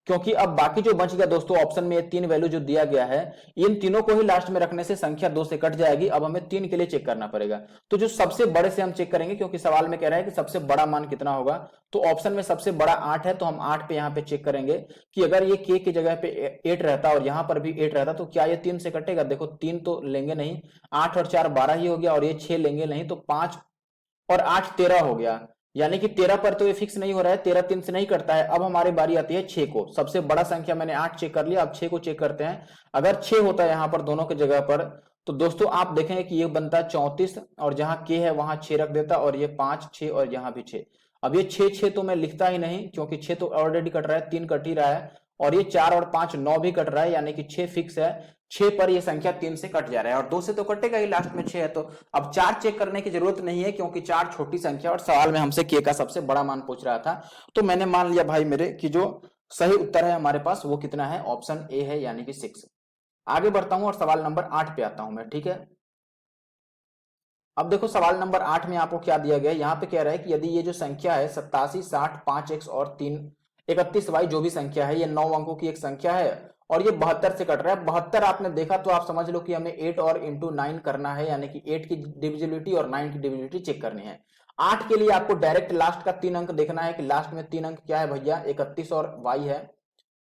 क्योंकि अब बाकी जो बच गया दोस्तों ऑप्शन में ये 3 वैल्यू जो दिया गया है, इन तीनों को ही लास्ट में रखने से संख्या 2 से कट जाएगी। अब हमें 3 के लिए चेक करना पड़ेगा, तो जो सबसे बड़े से हम चेक करेंगे, क्योंकि सवाल में कह रहा है कि सबसे बड़ा मान कितना होगा, तो ऑप्शन में सबसे बड़ा 8 है, तो हम 8 पे यहां पे चेक करेंगे कि अगर ये के की जगह पे 8 रहता और यहां पर भी 8 रहता तो क्या ये 3 से कटेगा। देखो 3 तो लेंगे नहीं, 8 और 4 12 ही हो गया, और ये 6 लेंगे नहीं, तो 5 और 8 13 हो गया, यानी कि 13 पर तो ये फिक्स नहीं हो रहा है, 13 3 से नहीं करता है। अब हमारी बारी आती है 6 को, सबसे बड़ा संख्या मैंने 8 चेक कर लिया, अब 6 को चेक करते हैं। अगर 6 होता है यहां पर दोनों की जगह पर, तो दोस्तों आप देखेंगे कि ये बनता है 34, और जहां के है वहां 6 रख देता, और ये 5 6 और यहां भी 6। अब ये 6 6 तो मैं लिखता ही नहीं, क्योंकि 6 तो ऑलरेडी कट रहा है, 3 कट ही रहा है, और ये 4 और 5 9 भी कट रहा है, यानी कि 6 फिक्स है। 6 पर ये संख्या 3 से कट जा रहा है, और 2 से तो कटेगा ही, लास्ट में 6 है। तो अब 4 चेक करने की जरूरत नहीं है, क्योंकि 4 छोटी संख्या, और सवाल में हमसे के का सबसे बड़ा मान पूछ रहा था। तो मैंने मान लिया भाई मेरे कि जो सही उत्तर है हमारे पास वो कितना है, ऑप्शन ए है, यानी कि 6। आगे बढ़ता हूं और सवाल नंबर 8 पे आता हूं मैं। ठीक है, अब देखो सवाल नंबर 8 में आपको क्या दिया गया है। यहाँ पे कह रहा है कि यदि ये जो संख्या है 87 60 5x और 3 31y, जो भी संख्या है, ये 9 अंकों की एक संख्या है, और ये 72 से कट रहा है। 72 आपने देखा तो आप समझ लो कि हमें 8 और इंटू 9 करना है, यानी कि 8 की डिविजिबिलिटी और 9 की डिविजिबिलिटी चेक करनी है। 8 के लिए आपको डायरेक्ट लास्ट का 3 अंक देखना है कि लास्ट में 3 अंक क्या है भैया, 31 और y है।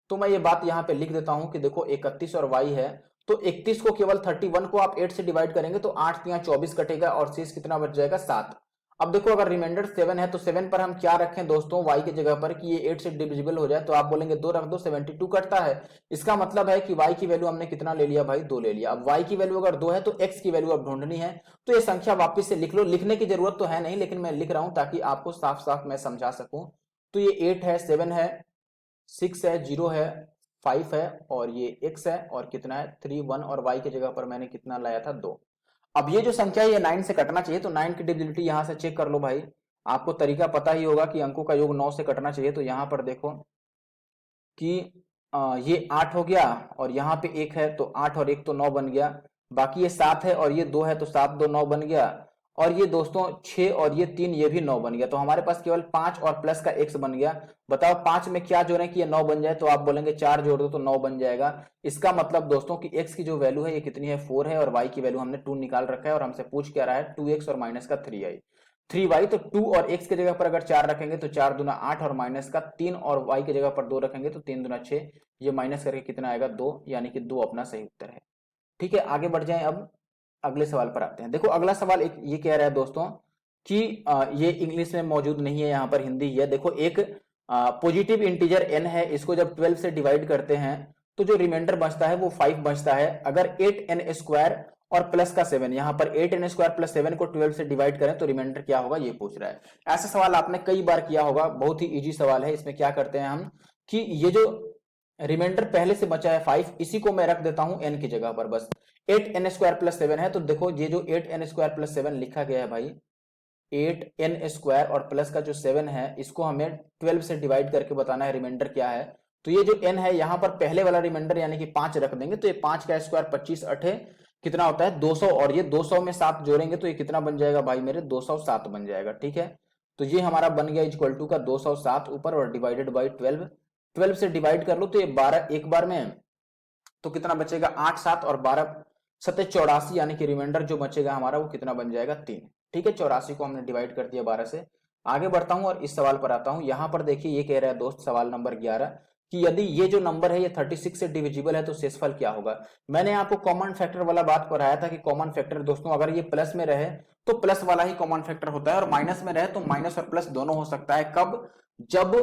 तो मैं ये बात यहाँ पे लिख देता हूं कि देखो 31 और y है, तो 31 को केवल 31 को आप 8 से डिवाइड करेंगे तो 8 यहाँ 24 कटेगा, और शेष कितना बच जाएगा 7। अब देखो अगर रिमाइंडर 7 है तो 7 पर हम क्या रखें दोस्तों, y की जगह पर, कि ये 8 से डिविजिबल हो जाए, तो आप बोलेंगे 2 रख दो, 72 कटता है। इसका मतलब है कि y की वैल्यू हमने कितना ले लिया भाई, 2 ले लिया। अब y की वैल्यू अगर 2 है तो x की वैल्यू अब ढूंढनी है, तो ये संख्या वापिस से लिख लो। लिखने की जरूरत तो है नहीं, लेकिन मैं लिख रहा हूं ताकि आपको साफ साफ मैं समझा सकूं। तो ये 8 है, 7 है, 6 है, 0 है, 5 है, और ये x है, और कितना है 3 1, और y की जगह पर मैंने कितना लाया था 2। अब ये जो संख्या है ये 9 से कटना चाहिए, तो 9 की डिविजिबिलिटी यहां से चेक कर लो भाई। आपको तरीका पता ही होगा कि अंकों का योग 9 से कटना चाहिए। तो यहां पर देखो कि ये 8 हो गया, और यहाँ पे 1 है, तो 8 और 1 तो 9 बन गया। बाकी ये 7 है और ये 2 है, तो 7 2 9 बन गया। और ये दोस्तों 6 और ये 3, ये भी 9 बन गया। तो हमारे पास केवल 5 और प्लस का x बन गया। बताओ 5 में क्या जोड़ें कि ये 9 बन जाए, तो आप बोलेंगे 4 जोड़ दो तो 9 बन जाएगा। इसका मतलब दोस्तों कि x की जो वैल्यू है ये कितनी है, 4 है, और y की वैल्यू हमने 2 निकाल रखा है, और हमसे पूछ क्या रहा है 2x और माइनस का 3y 3y। तो 2 और x की जगह पर अगर 4 रखेंगे तो 4 दूना 8, और माइनस का 3 और y की जगह पर 2 रखेंगे तो 3 दूना 6, ये माइनस करके कितना आएगा 2, यानी कि 2 अपना सही उत्तर है। ठीक है, आगे बढ़ जाएं। अब अगले सवाल पर आते हैं। देखो अगला सवाल एक ये कह रहा है दोस्तों कि ये इंग्लिश में मौजूद नहीं है, यहाँ पर हिंदी ही है। देखो एक पॉजिटिव इंटीजर n है, इसको जब 12 से डिवाइड करते हैं तो जो रिमाइंडर बचता है वो 5 बचता है। अगर 8n स्क्वायर और प्लस का 7, यहाँ पर 8n स्क्वायर प्लस 7 को 12 से डिवाइड करें तो रिमाइंडर क्या होगा, ये पूछ रहा है। ऐसा सवाल आपने कई बार किया होगा, बहुत ही इजी सवाल है। इसमें क्या करते हैं हम कि ये जो रिमाइंडर पहले से बचा है 5, इसी को मैं रख देता हूं n की जगह पर। बस 8n स्क्वायर प्लस 7 है, तो देखो ये जो 8n स्क्वायर प्लस 7 लिखा गया है भाई, 8n स्क्वायर और प्लस का जो 7 है, इसको हमें 12 से डिवाइड करके बताना है रिमाइंडर क्या है। तो ये जो n है यहाँ पर पहले वाला रिमाइंडर यानी कि 5 रख देंगे, तो ये 5 का स्क्वायर 25 8 कितना होता है 200, और ये 200 में 7 जोड़ेंगे तो ये कितना बन जाएगा भाई मेरे 207 बन जाएगा। ठीक है, तो ये हमारा बन गया इक्वल टू का 207 ऊपर और डिवाइडेड बाई 12। 12 से डिवाइड कर लो तो ये 12 एक बार में, तो कितना बचेगा 8 7 और 12 7 84, यानी कि रिमाइंडर जो बचेगा हमारा वो कितना बन जाएगा 3। ठीक है, 84 को हमने डिवाइड कर दिया 12 से। आगे बढ़ता हूं और इस सवाल पर आता हूं। यहां पर देखिए ये कह रहा है दोस्त सवाल नंबर 11 कि यदि ये जो नंबर है ये 36 से डिविजिबल है तो शेषफल क्या होगा। मैंने आपको कॉमन फैक्टर वाला बात पढ़ाया था कि कॉमन फैक्टर दोस्तों अगर ये प्लस में रहे तो प्लस वाला ही कॉमन फैक्टर होता है, और माइनस में रहे तो माइनस और प्लस दोनों हो सकता है। कब, जब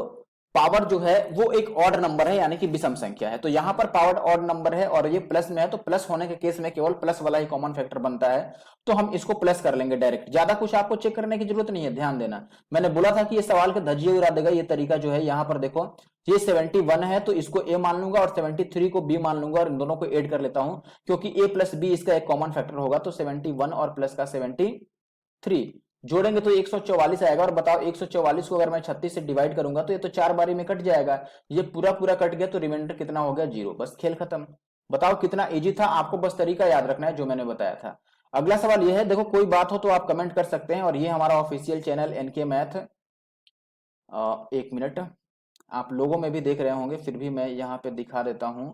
पावर जो है वो एक ऑड नंबर है यानी कि विषम संख्या है। तो यहां पर पावर ऑड नंबर है और ये प्लस में है, तो प्लस होने के केस में केवल प्लस वाला ही कॉमन फैक्टर बनता है, तो हम इसको प्लस कर लेंगे डायरेक्ट। ज्यादा कुछ आपको चेक करने की जरूरत नहीं है, ध्यान देना। मैंने बोला था कि ये सवाल के धज्जिए उड़ा देगा ये तरीका जो है। यहाँ पर देखो ये 71 है तो इसको ए मान लूंगा और 73 को बी मान लूंगा और इन दोनों को ऐड कर लेता हूं, क्योंकि ए प्लस बी इसका एक कॉमन फैक्टर होगा। तो 71 और प्लस का 73 जोड़ेंगे तो 144 आएगा। और बताओ 144 को अगर मैं 36 से डिवाइड करूंगा तो ये तो 4 बारी में कट जाएगा। ये पूरा पूरा कट गया तो रिमाइंडर कितना हो गया? 0। बस खेल खत्म। बताओ कितना इजी था, आपको बस तरीका याद रखना है जो मैंने बताया था। अगला सवाल ये है, देखो कोई बात हो तो आप कमेंट कर सकते हैं। और ये हमारा ऑफिशियल चैनल एनके मैथ, एक मिनट, आप लोगों में भी देख रहे होंगे, फिर भी मैं यहाँ पे दिखा देता हूँ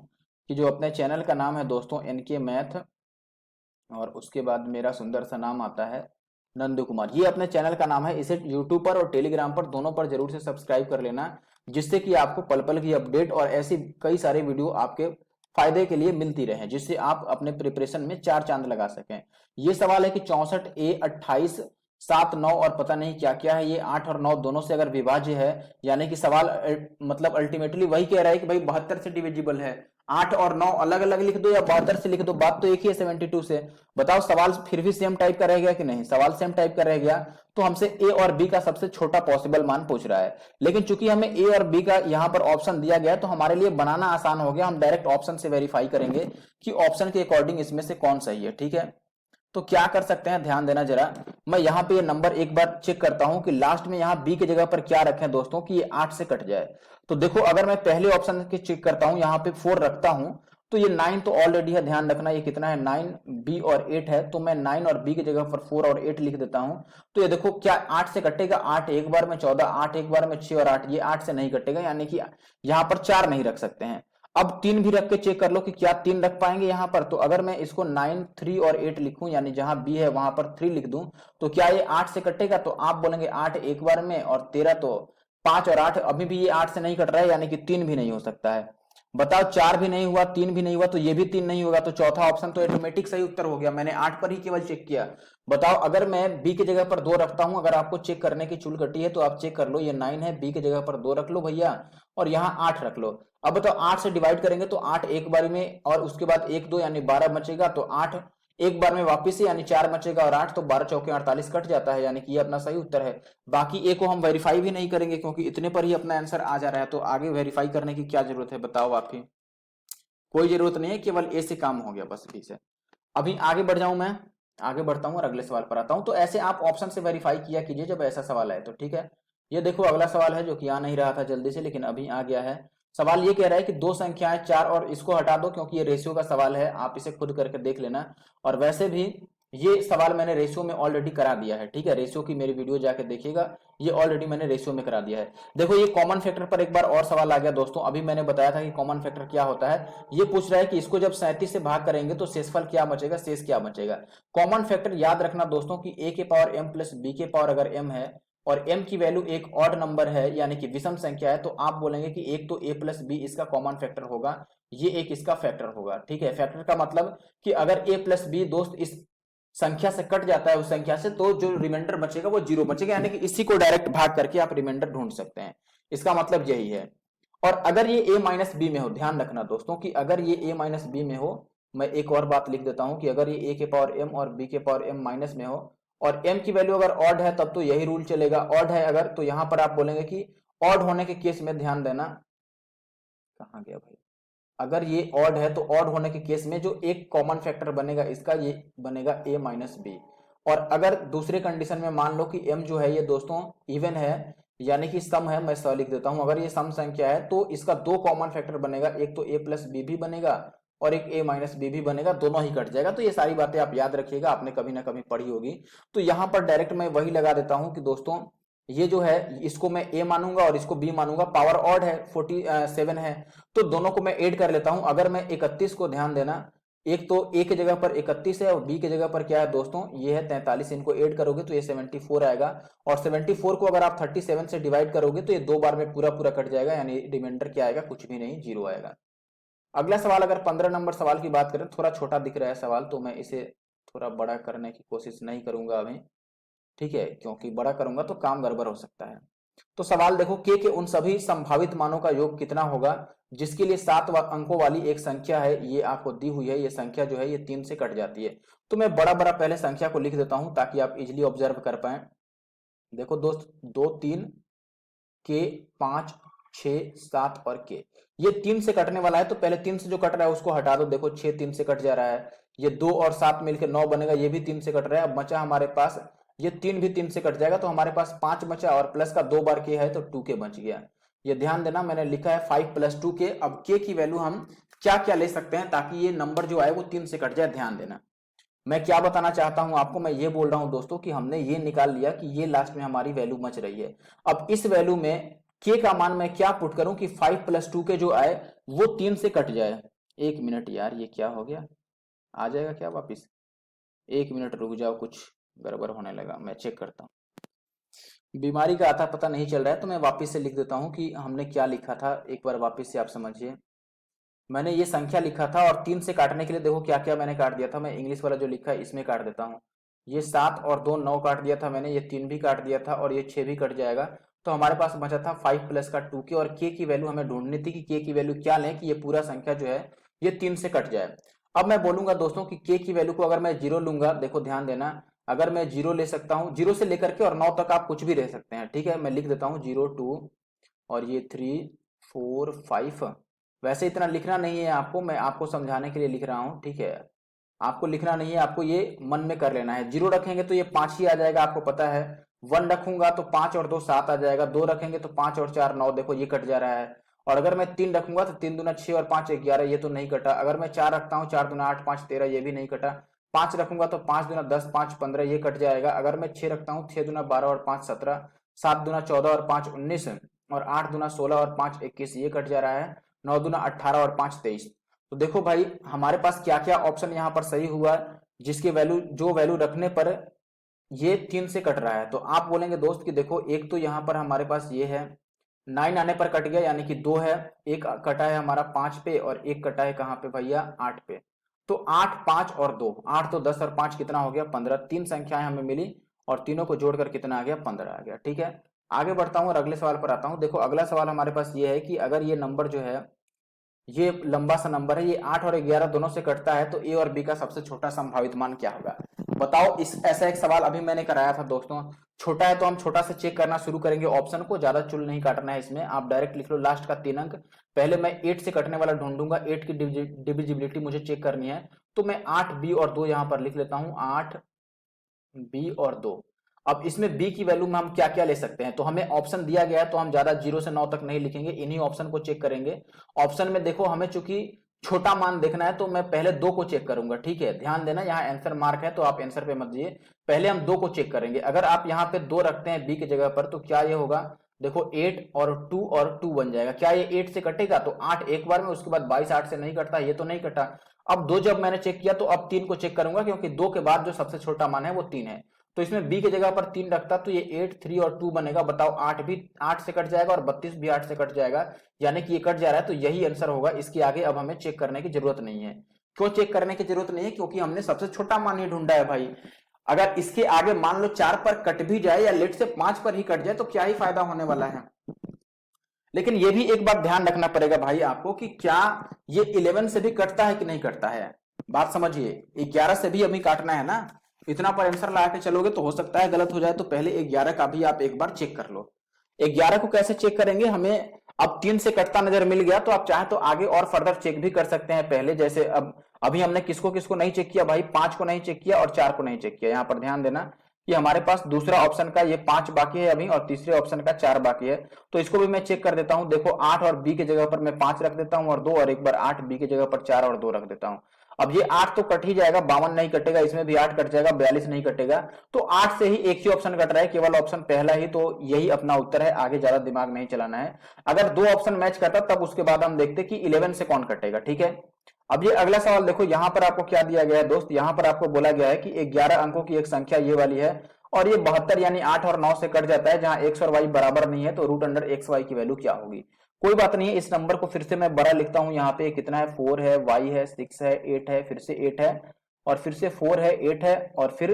कि जो अपने चैनल का नाम है दोस्तों एनके मैथ, और उसके बाद मेरा सुंदर सा नाम आता है नंदू कुमार। ये अपने चैनल का नाम है। इसे यूट्यूब पर और टेलीग्राम पर दोनों पर जरूर से सब्सक्राइब कर लेना, जिससे कि आपको पल पल की अपडेट और ऐसी कई सारे वीडियो आपके फायदे के लिए मिलती रहे, जिससे आप अपने प्रिपरेशन में 4 चांद लगा सकें। ये सवाल है कि 64A 28 7 9 और पता नहीं क्या क्या है, ये 8 और 9 दोनों से अगर विभाज्य है, यानी कि सवाल मतलब अल्टीमेटली वही कह रहा है कि भाई 72 से डिविजिबल है। 8 और 9 अलग अलग लिख दो या 72 से लिख दो, बात तो एक ही है 72 से। बताओ सवाल फिर भी सेम टाइप का रह गया कि नहीं? सवाल सेम टाइप का रह गया। तो हमसे ए और बी का सबसे छोटा पॉसिबल मान पूछ रहा है, लेकिन चूंकि हमें ए और बी का यहाँ पर ऑप्शन दिया गया तो हमारे लिए बनाना आसान हो गया। हम डायरेक्ट ऑप्शन से वेरीफाई करेंगे कि ऑप्शन के अकॉर्डिंग इसमें से कौन सही है। ठीक है, तो क्या कर सकते हैं, ध्यान देना जरा। मैं यहाँ पे ये नंबर एक बार चेक करता हूं कि लास्ट में यहाँ बी की जगह पर क्या रखें दोस्तों कि ये 8 से कट जाए। तो देखो अगर मैं पहले ऑप्शन के चेक करता हूं, यहाँ पे 4 रखता हूं, तो ये 9 तो ऑलरेडी है। ध्यान रखना ये कितना है? 9, बी और 8 है। तो मैं 9 और बी की जगह पर 4 और 8 लिख देता हूं। तो ये देखो क्या 8 से कटेगा? 8 एक बार में 14, 8 एक बार में 6 और 8, ये 8 से नहीं कटेगा, यानी कि यहाँ पर 4 नहीं रख सकते हैं। अब 3 भी रख के चेक कर लो कि क्या 3 रख पाएंगे यहाँ पर। तो अगर मैं इसको 9, 3 और 8 लिखूं, यानी जहां बी है वहां पर 3 लिख दूं, तो क्या ये 8 से कटेगा? तो आप बोलेंगे 8 एक बार में और 13, तो 5 और 8 अभी भी ये 8 से नहीं कट रहा है, यानी कि 3 भी नहीं हो सकता है। बताओ 4 भी नहीं हुआ, 3 भी नहीं हुआ, तो ये भी 3 नहीं होगा। तो चौथा ऑप्शन तो ऑटोमेटिक सही उत्तर हो गया। मैंने 8 पर ही केवल चेक किया। बताओ अगर मैं बी की जगह पर 2 रखता हूं, अगर आपको चेक करने की चुल कटी है तो आप चेक कर लो। ये 9 है, बी की जगह पर 2 रख लो भैया, और यहाँ 8 रख लो। अब बताओ 8 से डिवाइड करेंगे तो 8 एक बार में और उसके बाद 1 2 यानी 12 बचेगा। तो 8 एक बार में वापिस से यानी 4 बचेगा और 8, तो 12 चौके 48 कट जाता है, यानी कि ये अपना सही उत्तर है। बाकी ए को हम वेरीफाई भी नहीं करेंगे क्योंकि इतने पर ही अपना आंसर आ जा रहा है, तो आगे वेरीफाई करने की क्या जरूरत है बताओ? आप ही कोई जरूरत नहीं है, केवल ए से काम हो गया बस। ठीक है, अभी आगे बढ़ जाऊं, मैं आगे बढ़ता हूं और अगले सवाल पर आता हूं। तो ऐसे आप ऑप्शन से वेरीफाई किया कीजिए जब ऐसा सवाल आए तो। ठीक है, ये देखो अगला सवाल है जो कि आ नहीं रहा था जल्दी से, लेकिन अभी आ गया है। सवाल ये कह रहा है कि दो संख्याएं 4, और इसको हटा दो क्योंकि ये रेशियो का सवाल है, आप इसे खुद करके देख लेना। और वैसे भी ये सवाल मैंने रेशियो में ऑलरेडी करा दिया है। ठीक है, रेशियो की मेरी वीडियो जाके देखिएगा, ये ऑलरेडी मैंने रेशियो में करा दिया है। देखो ये कॉमन फैक्टर पर एक बार और सवाल आ गया दोस्तों। अभी मैंने बताया था कि कॉमन फैक्टर क्या होता है। ये पूछ रहा है कि इसको जब 37 से भाग करेंगे तो शेषफल क्या बचेगा, शेष क्या बचेगा। कॉमन फैक्टर याद रखना दोस्तों कि a के पावर m प्लस b के पावर अगर m है और m की वैल्यू एक ऑड नंबर है, यानी कि विषम संख्या है, तो आप बोलेंगे कि एक तो a प्लस बी इसका कॉमन फैक्टर होगा, ये एक इसका फैक्टर होगा। ठीक है, फैक्टर का मतलब कि अगर a प्लस बी दोस्त इस संख्या से कट जाता है उस संख्या से, तो जो रिमाइंडर बचेगा वो 0 बचेगा, यानी कि इसी को डायरेक्ट भाग करके आप रिमाइंडर ढूंढ सकते हैं। इसका मतलब यही है। और अगर ये a माइनस बी में हो, ध्यान रखना दोस्तों कि अगर ये a माइनस बी में हो, मैं एक और बात लिख देता हूं कि अगर ये a के पावर m और b के पावर m माइनस में हो और m की वैल्यू अगर ऑड है तब तो यही रूल चलेगा। ऑड है अगर, तो यहां पर आप बोलेंगे कि ऑड होने के केस में, ध्यान देना, कहां गया भाई, अगर ये ऑड है तो ऑड होने के केस में जो एक कॉमन फैक्टर बनेगा इसका, ये बनेगा a माइनस बी। और अगर दूसरे कंडीशन में मान लो कि m जो है ये दोस्तों इवन है, यानी कि सम है, मैं लिख देता हूं, अगर ये सम संख्या है तो इसका 2 कॉमन फैक्टर बनेगा, एक तो a प्लस बी भी बनेगा और एक a माइनस बी भी बनेगा, दोनों ही कट जाएगा। तो ये सारी बातें आप याद रखिएगा, आपने कभी ना कभी पढ़ी होगी। तो यहां पर डायरेक्ट मैं वही लगा देता हूं कि दोस्तों ये जो है इसको मैं a मानूंगा और इसको b मानूंगा। पावर ऑड है, 47 है, तो दोनों को मैं ऐड कर लेता हूं। अगर मैं 31 को, ध्यान देना, एक तो a की जगह पर 31 है और b की जगह पर क्या है दोस्तों, ये है 43, इनको ऐड करोगे तो ये 74 आएगा। और 74 को अगर आप 37 से डिवाइड करोगे तो ये 2 बार में पूरा पूरा कट जाएगा, यानी रिमाइंडर क्या आएगा, कुछ भी नहीं, 0 आएगा। अगला सवाल, अगर 15 नंबर सवाल की बात करें, थोड़ा छोटा दिख रहा है सवाल, तो मैं इसे थोड़ा बड़ा करने की कोशिश नहीं करूंगा अभी। ठीक है, क्योंकि बड़ा करूंगा तो काम गड़बड़ हो सकता है। तो सवाल देखो, के उन सभी संभावित मानों का योग कितना होगा जिसके लिए 7 अंकों वाली एक संख्या है, ये आपको दी हुई है, ये संख्या जो है ये 3 से कट जाती है। तो मैं बड़ा बड़ा पहले संख्या को लिख देता हूं ताकि आप इजिली ऑब्जर्व कर पाए। देखो दोस्त, 2 3 के 5 6 7 और के, ये 3 से कटने वाला है। तो पहले 3 से जो कट रहा है उसको हटा दो। देखो 6 3 से कट जा रहा है, ये 2 और 7 मिलकर 9 बनेगा, ये भी 3 से कट रहा है। अब बचा हमारे पास ये 3 भी 3 से कट जाएगा, तो हमारे पास 5 बचा और प्लस का 2 बार के है तो 2 के बच गया। ये ध्यान देना, मैंने लिखा है 5 + 2 के। अब के की वैल्यू हम क्या क्या ले सकते हैं ताकि ये नंबर जो आए वो 3 से कट जाए। ध्यान देना, मैं क्या बताना चाहता हूं आपको, मैं ये बोल रहा हूं दोस्तों कि हमने ये निकाल लिया कि ये लास्ट में हमारी वैल्यू बच रही है। अब इस वैल्यू में के का मान मैं क्या पुट करूं कि 5 + 2 के जो आए वो 3 से कट जाए। 1 मिनट यार, ये क्या हो गया, आ जाएगा क्या वापिस? 1 मिनट रुक जाओ, कुछ गड़बड़ होने लगा, मैं चेक करता हूँ। बीमारी का आता पता नहीं चल रहा है, तो मैं वापिस से लिख देता हूँ कि हमने क्या लिखा था। एक बार वापिस से आप समझिए, मैंने ये संख्या लिखा था और 3 से काटने के लिए देखो क्या क्या मैंने काट दिया था। मैं इंग्लिश वाला जो लिखा है इसमें काट देता हूँ। ये 7 और 2 9 काट दिया था मैंने, ये 3 भी काट दिया था और ये 6 भी कट जाएगा। तो हमारे पास बचा था 5 प्लस का 2 के, और के की वैल्यू हमें ढूंढनी थी कि के की वैल्यू क्या लें कि ये पूरा संख्या जो है ये 3 से कट जाए। अब मैं बोलूंगा दोस्तों कि के की वैल्यू को अगर मैं 0 लूंगा, देखो ध्यान देना, अगर मैं 0 ले सकता हूँ, 0 से लेकर के और 9 तक आप कुछ भी ले सकते हैं, ठीक है। मैं लिख देता हूँ 0 2 और ये 3 4 5। वैसे इतना लिखना नहीं है आपको, मैं आपको समझाने के लिए लिख रहा हूं, ठीक है। आपको लिखना नहीं है, आपको ये मन में कर लेना है। 0 रखेंगे तो ये 5 ही आ जाएगा, आपको पता है। 1 रखूंगा तो 5 और 2 7 आ जाएगा। 2 रखेंगे तो 5 और 4 9, देखो ये कट जा रहा है। और अगर मैं 3 रखूंगा तो 3 दूना 6 और 5 11, ये तो नहीं कटा। अगर मैं 4 रखता हूँ, 4 दूना 8 5 13, ये भी नहीं कटा। 5 रखूंगा तो 5 दूना 10 5 15, ये कट जाएगा। अगर मैं 6 रखता हूँ, 6 दूना 12 और 5 17, 7 दूना 14 और 5 19, और 8 दूना 16 और 5 21, ये कट जा रहा है। 9 दूना 18 और 5 23। तो देखो भाई हमारे पास क्या क्या ऑप्शन यहाँ पर सही हुआ, जिसके वैल्यू जो वैल्यू रखने पर ये 3 से कट रहा है। तो आप बोलेंगे दोस्त कि देखो, एक तो यहाँ पर हमारे पास ये है 9 आने पर कट गया, यानी कि 2 है। एक कटा है हमारा 5 पे और एक कटा है कहाँ पे भैया, 8 पे। तो 8 5 और 2, 8 तो 10 और 5 कितना हो गया, 15। 3 संख्याएं हमें मिली और तीनों को जोड़कर कितना आ गया, 15 आ गया, ठीक है। आगे बढ़ता हूं और अगले सवाल पर आता हूं। देखो अगला सवाल हमारे पास ये है कि अगर ये नंबर जो है, ये लंबा सा नंबर है, ये 8 और 11 दोनों से कटता है, तो ए और बी का सबसे छोटा संभावित मान क्या होगा, बताओ। इस ऐसा एक सवाल अभी मैंने कराया था दोस्तों। छोटा है तो हम छोटा से चेक करना शुरू करेंगे, ऑप्शन को ज्यादा चुल नहीं काटना है इसमें, आप डायरेक्ट लिख लो लास्ट का 3 अंक। पहले मैं 8 से कटने वाला ढूंढूंगा, 8 की डिविजिबिलिटी मुझे चेक करनी है। तो मैं 8 बी और 2 यहां पर लिख लेता हूं, 8 बी और 2। अब इसमें बी की वैल्यू में हम क्या क्या ले सकते हैं, तो हमें ऑप्शन दिया गया है तो हम ज्यादा 0 से 9 तक नहीं लिखेंगे, इन्हीं ऑप्शन को चेक करेंगे। ऑप्शन में देखो हमें चूंकि छोटा मान देखना है तो मैं पहले 2 को चेक करूंगा, ठीक है। ध्यान देना, यहाँ आंसर मार्क है तो आप आंसर पे मत जाइए, पहले हम 2 को चेक करेंगे। अगर आप यहाँ पे 2 रखते हैं बी की जगह पर तो क्या ये होगा, देखो 8 और 2 बन जाएगा। क्या ये 8 से कटेगा, तो 8 एक बार में, उसके बाद 22 8 से नहीं कटता, ये तो नहीं कटा। अब 2 जब मैंने चेक किया तो अब 3 को चेक करूंगा, क्योंकि 2 के बाद जो सबसे छोटा मान है वो 3 है। तो इसमें बी की जगह पर 3 रखता तो ये 8 3 और 2 बनेगा। बताओ 8 भी 8 से कट जाएगा और 32 भी 8 से कट जाएगा, यानी कि ये कट जा रहा है, तो यही आंसर होगा। इसके आगे अब हमें चेक करने की जरूरत नहीं है। क्यों चेक करने की जरूरत नहीं है, क्योंकि हमने सबसे छोटा मान ही ढूंढा है भाई। अगर इसके आगे मान लो 4 पर कट भी जाए या लेट से 5 पर ही कट जाए तो क्या ही फायदा होने वाला है। लेकिन ये भी एक बात ध्यान रखना पड़ेगा भाई आपको कि क्या ये 11 से भी कटता है कि नहीं कटता है। बात समझिए, 11 से भी अभी काटना है ना, इतना पर आंसर लगा के चलोगे तो हो सकता है गलत हो जाए, तो पहले 11 का भी आप एक बार चेक कर लो। 11 को कैसे चेक करेंगे, हमें अब 3 से कटता नजर मिल गया तो आप चाहे तो आगे और फर्दर चेक भी कर सकते हैं पहले, जैसे अब अभी हमने किसको किसको नहीं चेक किया भाई, 5 को नहीं चेक किया और 4 को नहीं चेक किया। यहां पर ध्यान देना कि हमारे पास दूसरा ऑप्शन का ये 5 बाकी है अभी और तीसरे ऑप्शन का 4 बाकी है, तो इसको भी मैं चेक कर देता हूं। देखो 8 और बी की जगह पर मैं 5 रख देता हूं और 2, और एक बार 8 बी की जगह पर 4 और 2 रख देता हूं। अब ये 8 तो कट ही जाएगा, 52 नहीं कटेगा, इसमें भी 8 कट जाएगा, 42 नहीं कटेगा। तो 8 से ही एक ही ऑप्शन कट रहा है, केवल ऑप्शन पहला ही, तो यही अपना उत्तर है, आगे ज्यादा दिमाग नहीं चलाना है। अगर 2 ऑप्शन मैच करता तब उसके बाद हम देखते कि 11 से कौन कटेगा, ठीक है। अब ये अगला सवाल देखो, यहां पर आपको क्या दिया गया है दोस्त, यहां पर आपको बोला गया है कि 11 अंकों की एक संख्या ये वाली है और ये 72 यानी 8 और 9 से कट जाता है, जहां एक्स और वाई बराबर नहीं है, तो रूट अंडर एक्स वाई की वैल्यू क्या होगी। कोई बात नहीं है, इस नंबर को फिर से मैं बड़ा लिखता हूं। यहाँ पे कितना है, 4 है, वाई है, 6 है, 8 है, फिर से 8 है और फिर से 4 है, 8 है और फिर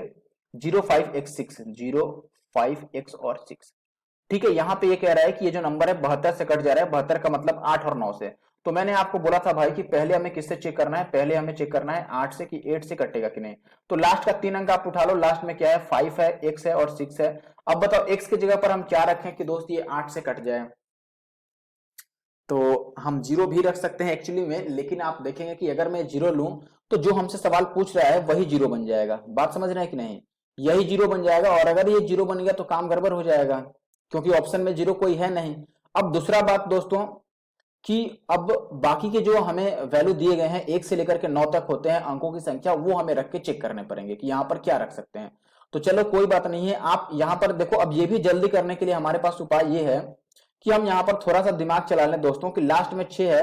05x6, 05x और 6। ठीक है, यहाँ पे ये कह रहा है कि ये जो नंबर है 72 से कट जा रहा है, 72 का मतलब 8 और 9 से। तो मैंने आपको बोला था भाई कि पहले हमें किससे चेक करना है, पहले हमें चेक करना है 8 से कि 8 से कटेगा कि नहीं। तो लास्ट का 3 अंक आप उठा लो, लास्ट में क्या है 5 है, x है और 6 है। अब बताओ x की जगह पर हम क्या रखें कि दोस्त ये 8 से कट जाए। तो हम 0 भी रख सकते हैं एक्चुअली में, लेकिन आप देखेंगे कि अगर मैं 0 लूं तो जो हमसे सवाल पूछ रहा है वही 0 बन जाएगा। बात समझ रहे हैं कि नहीं, यही 0 बन जाएगा, और अगर ये 0 बन गया तो काम गड़बड़ हो जाएगा, क्योंकि ऑप्शन में 0 कोई है नहीं। अब दूसरा बात दोस्तों कि अब बाकी के जो हमें वैल्यू दिए गए हैं 1 से लेकर के 9 तक होते हैं अंकों की संख्या, वो हमें रख के चेक करने पड़ेंगे कि यहाँ पर क्या रख सकते हैं। तो चलो कोई बात नहीं है, आप यहाँ पर देखो, अब ये भी जल्दी करने के लिए हमारे पास उपाय ये है कि हम यहाँ पर थोड़ा सा दिमाग चला लें दोस्तों कि लास्ट में 6 है,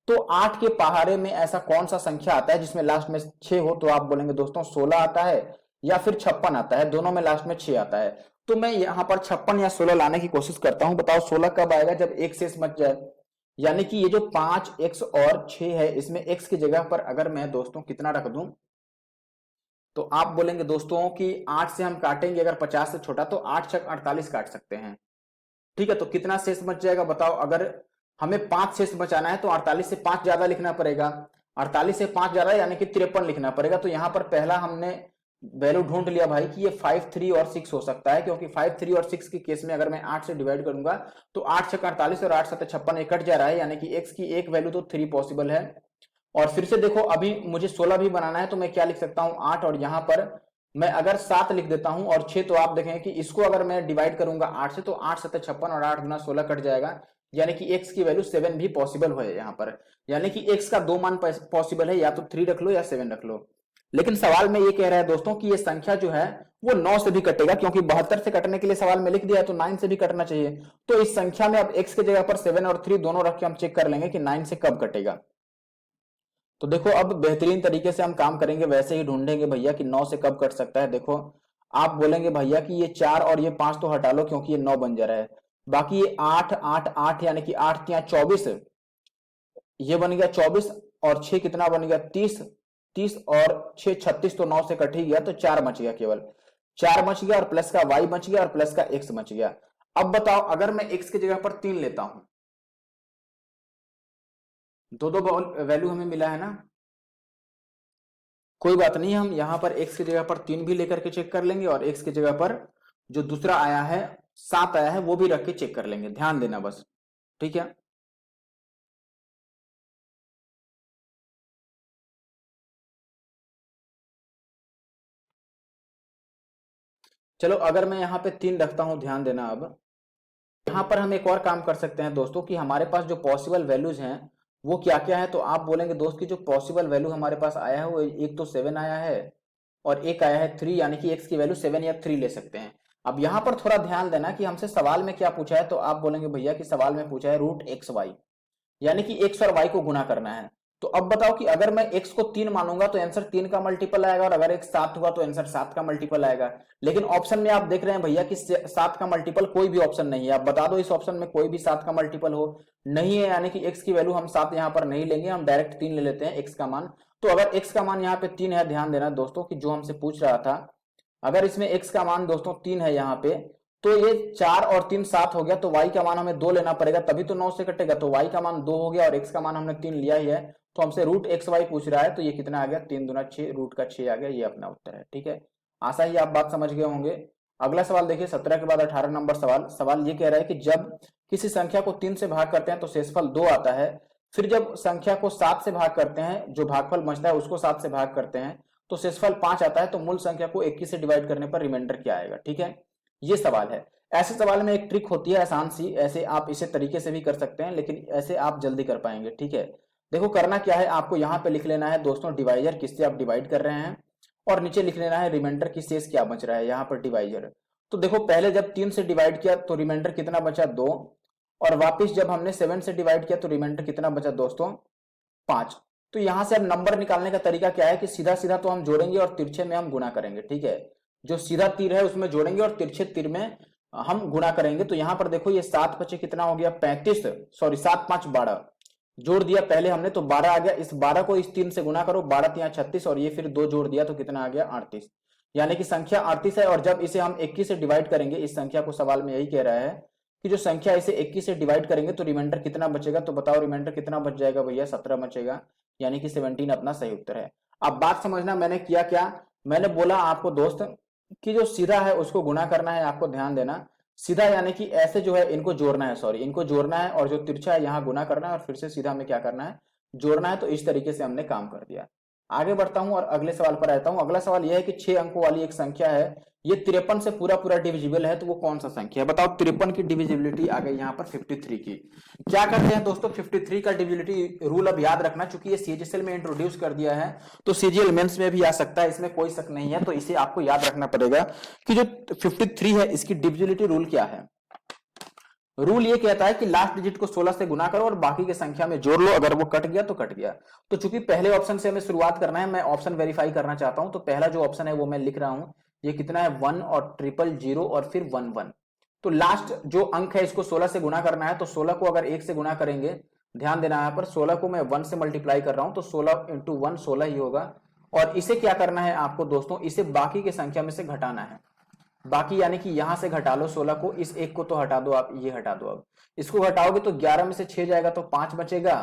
तो 8 के पहाड़े में ऐसा कौन सा संख्या आता है जिसमें लास्ट में 6 हो। तो आप बोलेंगे दोस्तों 16 आता है या फिर 56 आता है, दोनों में लास्ट में 6 आता है। तो मैं यहाँ पर 56 या 16 लाने की कोशिश करता हूं। बताओ 16 कब आएगा, जब एक शेष बच जाए, यानी कि ये जो 5x और 6 है, इसमें x की जगह पर अगर मैं दोस्तों कितना रख दूं, तो आप बोलेंगे दोस्तों कि 8 से हम काटेंगे अगर 50 से छोटा, तो 8 छक 48 काट सकते हैं। ठीक है, तो कितना शेष बच जाएगा बताओ। अगर हमें 5 शेष बचाना है तो 48 से 5 ज्यादा लिखना पड़ेगा, 48 से 5 ज्यादा यानी कि 53 लिखना पड़ेगा। तो यहां पर पहला हमने वैल्यू ढूंढ लिया भाई कि ये 5, 3 और 6 हो सकता है, क्योंकि 5, 3 और 6 के केस में अगर मैं 8 से डिवाइड करूंगा तो 8 छक 48 और 8 7 56 कट जा रहा है, यानी कि x की एक वैल्यू तो 3 पॉसिबल है। और फिर से देखो, अभी मुझे 16 भी बनाना है, तो मैं क्या लिख सकता हूं 8, और यहां पर मैं अगर 7 लिख देता हूं और 6, तो आप देखें कि इसको अगर मैं डिवाइड करूंगा 8 से, तो 8 7 56 और 8 गुना 16 कट जाएगा, यानी कि x की वैल्यू 7 भी पॉसिबल है यहाँ पर। यानी कि x का दो मान पॉसिबल है, या तो 3 रख लो या 7 रख लो। लेकिन सवाल में ये कह रहा है दोस्तों कि ये संख्या जो है वो 9 से भी कटेगा, क्योंकि 72 से कटने के लिए सवाल में लिख दिया है, तो 9 से भी कटना चाहिए। तो इस संख्या में अब x की जगह पर 7 और 3 दोनों रख के हम चेक कर लेंगे कि 9 से कब कटेगा। तो देखो, अब बेहतरीन तरीके से हम काम करेंगे, वैसे ही ढूंढेंगे भैया कि 9 से कब कट सकता है। देखो, आप बोलेंगे भैया कि ये 4 और ये 5 तो हटा लो, क्योंकि ये 9 बन जा रहा है। बाकी ये 8 8 8 यानी कि 8 क्या 24, ये बन गया 24, और 6 कितना बन गया 30, 30 और 6 36, तो 9 से कट ही गया, तो 4 बच गया, केवल 4 बच गया, और प्लस का y बच गया और प्लस का x बच गया। अब बताओ, अगर मैं x की जगह पर 3 लेता हूं, दो दो वैल्यू हमें मिला है ना, कोई बात नहीं, हम यहां पर x की जगह पर 3 भी लेकर के चेक कर लेंगे, और x की जगह पर जो दूसरा आया है 7 आया है वो भी रख के चेक कर लेंगे, ध्यान देना बस। ठीक है, चलो अगर मैं यहाँ पे 3 रखता हूं, ध्यान देना। अब यहाँ पर हम एक और काम कर सकते हैं दोस्तों कि हमारे पास जो पॉसिबल वैल्यूज हैं वो क्या क्या है। तो आप बोलेंगे दोस्त की जो पॉसिबल वैल्यू हमारे पास आया है वो एक तो 7 आया है और एक आया है 3, यानी कि x की वैल्यू 7 या 3 ले सकते हैं। अब यहाँ पर थोड़ा ध्यान देना कि हमसे सवाल में क्या पूछा है। तो आप बोलेंगे भैया कि सवाल में पूछा है रूट एक्स वाई, यानी कि x और y को गुना करना है। तो अब बताओ कि अगर मैं x को 3 मानूंगा तो आंसर 3 का मल्टीपल आएगा, और अगर x 7 हुआ तो आंसर 7 का मल्टीपल आएगा। लेकिन ऑप्शन में आप देख रहे हैं भैया कि 7 का मल्टीपल कोई भी ऑप्शन नहीं है। आप बता दो इस ऑप्शन में कोई भी 7 का मल्टीपल हो, नहीं है, यानी कि x की वैल्यू हम 7 यहाँ पर नहीं लेंगे, हम डायरेक्ट 3 ले लेते हैं x का मान। तो अगर x का मान यहाँ पे 3 है, ध्यान देना दोस्तों कि जो हमसे पूछ रहा था, अगर इसमें x का मान दोस्तों 3 है यहाँ पे, तो ये 4 और 3 7 हो गया, तो y का मान हमें 2 लेना पड़ेगा, तभी तो 9 से कटेगा। तो y का मान 2 हो गया और x का मान हमने 3 लिया ही है, तो हमसे रूट एक्स वाई पूछ रहा है, तो ये कितना आ गया 3 दूना 6, रूट का 6 आ गया, ये अपना उत्तर है। ठीक है, आशा ही आप बात समझ गए होंगे। अगला सवाल देखिए, 17 के बाद 18 नंबर सवाल। सवाल ये कह रहा है कि जब किसी संख्या को 3 से भाग करते हैं तो शेषफल 2 आता है, फिर जब संख्या को 7 से भाग करते हैं, जो भागफल बचता है उसको 7 से भाग करते हैं तो शेषफल 5 आता है, तो मूल संख्या को 21 से डिवाइड करने पर रिमाइंडर क्या आएगा। ठीक है, ये सवाल है। ऐसे सवाल में एक ट्रिक होती है आसान सी, ऐसे आप इसे तरीके से भी कर सकते हैं, लेकिन ऐसे आप जल्दी कर पाएंगे। ठीक है, देखो करना क्या है, आपको यहाँ पे लिख लेना है दोस्तों डिवाइजर, किससे आप डिवाइड कर रहे हैं, और नीचे लिख लेना है रिमाइंडर की शेष क्या बच रहा है, यहाँ पर डिवाइजर। तो देखो, पहले जब 3 से डिवाइड किया तो रिमाइंडर कितना बचा 2, और वापिस जब हमने 7 से डिवाइड किया तो रिमाइंडर कितना बचा दोस्तों 5। तो यहां से अब नंबर निकालने का तरीका क्या है कि सीधा सीधा तो हम जोड़ेंगे और तिरछे में हम गुणा करेंगे। ठीक है, जो सीधा तीर है उसमें जोड़ेंगे और तिरछे तीर में हम गुणा करेंगे। तो यहाँ पर देखो, ये 7 बचे कितना हो गया 35, सॉरी 7 5 12, जोड़ दिया पहले हमने तो 12 आ गया। इस 12 को इस 3 से गुणा करो, 12 3 36, और ये फिर 2 जोड़ दिया तो कितना आ गया 38, यानी कि संख्या 38 है। और जब इसे हम 21 से डिवाइड करेंगे, इस संख्या को सवाल में यही कह रहा है कि जो संख्या इसे 21 से डिवाइड करेंगे तो रिमाइंडर कितना बचेगा, तो बताओ रिमाइंडर कितना बच जाएगा भैया, 17 बचेगा, यानी कि 17 अपना सही उत्तर है। अब बात समझना, मैंने किया क्या, मैंने बोला आपको दोस्त कि जो सीधा है उसको गुना करना है, आपको ध्यान देना, सीधा यानी कि ऐसे जो है इनको जोड़ना है, सॉरी इनको जोड़ना है, और जो तिरछा है यहाँ गुना करना है और फिर से सीधा में क्या करना है, जोड़ना है। तो इस तरीके से हमने काम कर दिया। आगे बढ़ता हूं और अगले सवाल पर आता हूं। अगला सवाल यह है कि 6 अंकों वाली एक संख्या है, ये 53 से पूरा पूरा डिविजिबल है, तो वो कौन सा संख्या है, बताओ। 53 की डिविजिबिलिटी आ गई यहाँ पर 53 की। क्या करते हैं दोस्तों, 53 का डिविजिबिलिटी रूल अब याद रखना, चूंकि ये सीजीएल में इंट्रोड्यूस कर दिया है तो सीजीएल मेंस में भी आ सकता है, इसमें कोई शक नहीं है। तो इसे आपको याद रखना पड़ेगा कि जो 53 है इसकी डिविजिबिलिटी रूल क्या है। रूल ये कहता है कि लास्ट डिजिट को 16 से गुना करो और बाकी की संख्या में जोड़ लो, अगर वो कट गया तो कट गया। तो चूंकि पहले ऑप्शन से हमें शुरुआत करना है, मैं ऑप्शन वेरीफाई करना चाहता हूं, तो पहला जो ऑप्शन है वो मैं लिख रहा हूं, ये कितना है 1 और 000 और फिर 11। तो लास्ट जो अंक है इसको 16 से गुना करना है, तो 16 को अगर 1 से गुना करेंगे, ध्यान देना यहाँ पर 16 को मैं 1 से मल्टीप्लाई कर रहा हूं, तो 16 इंटू 1 16 ही होगा। और इसे क्या करना है आपको दोस्तों, इसे बाकी की संख्या में से घटाना है। बाकी यानी कि यहां से घटा लो 16 को, इस एक को तो हटा दो आप, ये हटा दो। अब इसको घटाओगे तो 11 में से 6 जाएगा तो 5 बचेगा,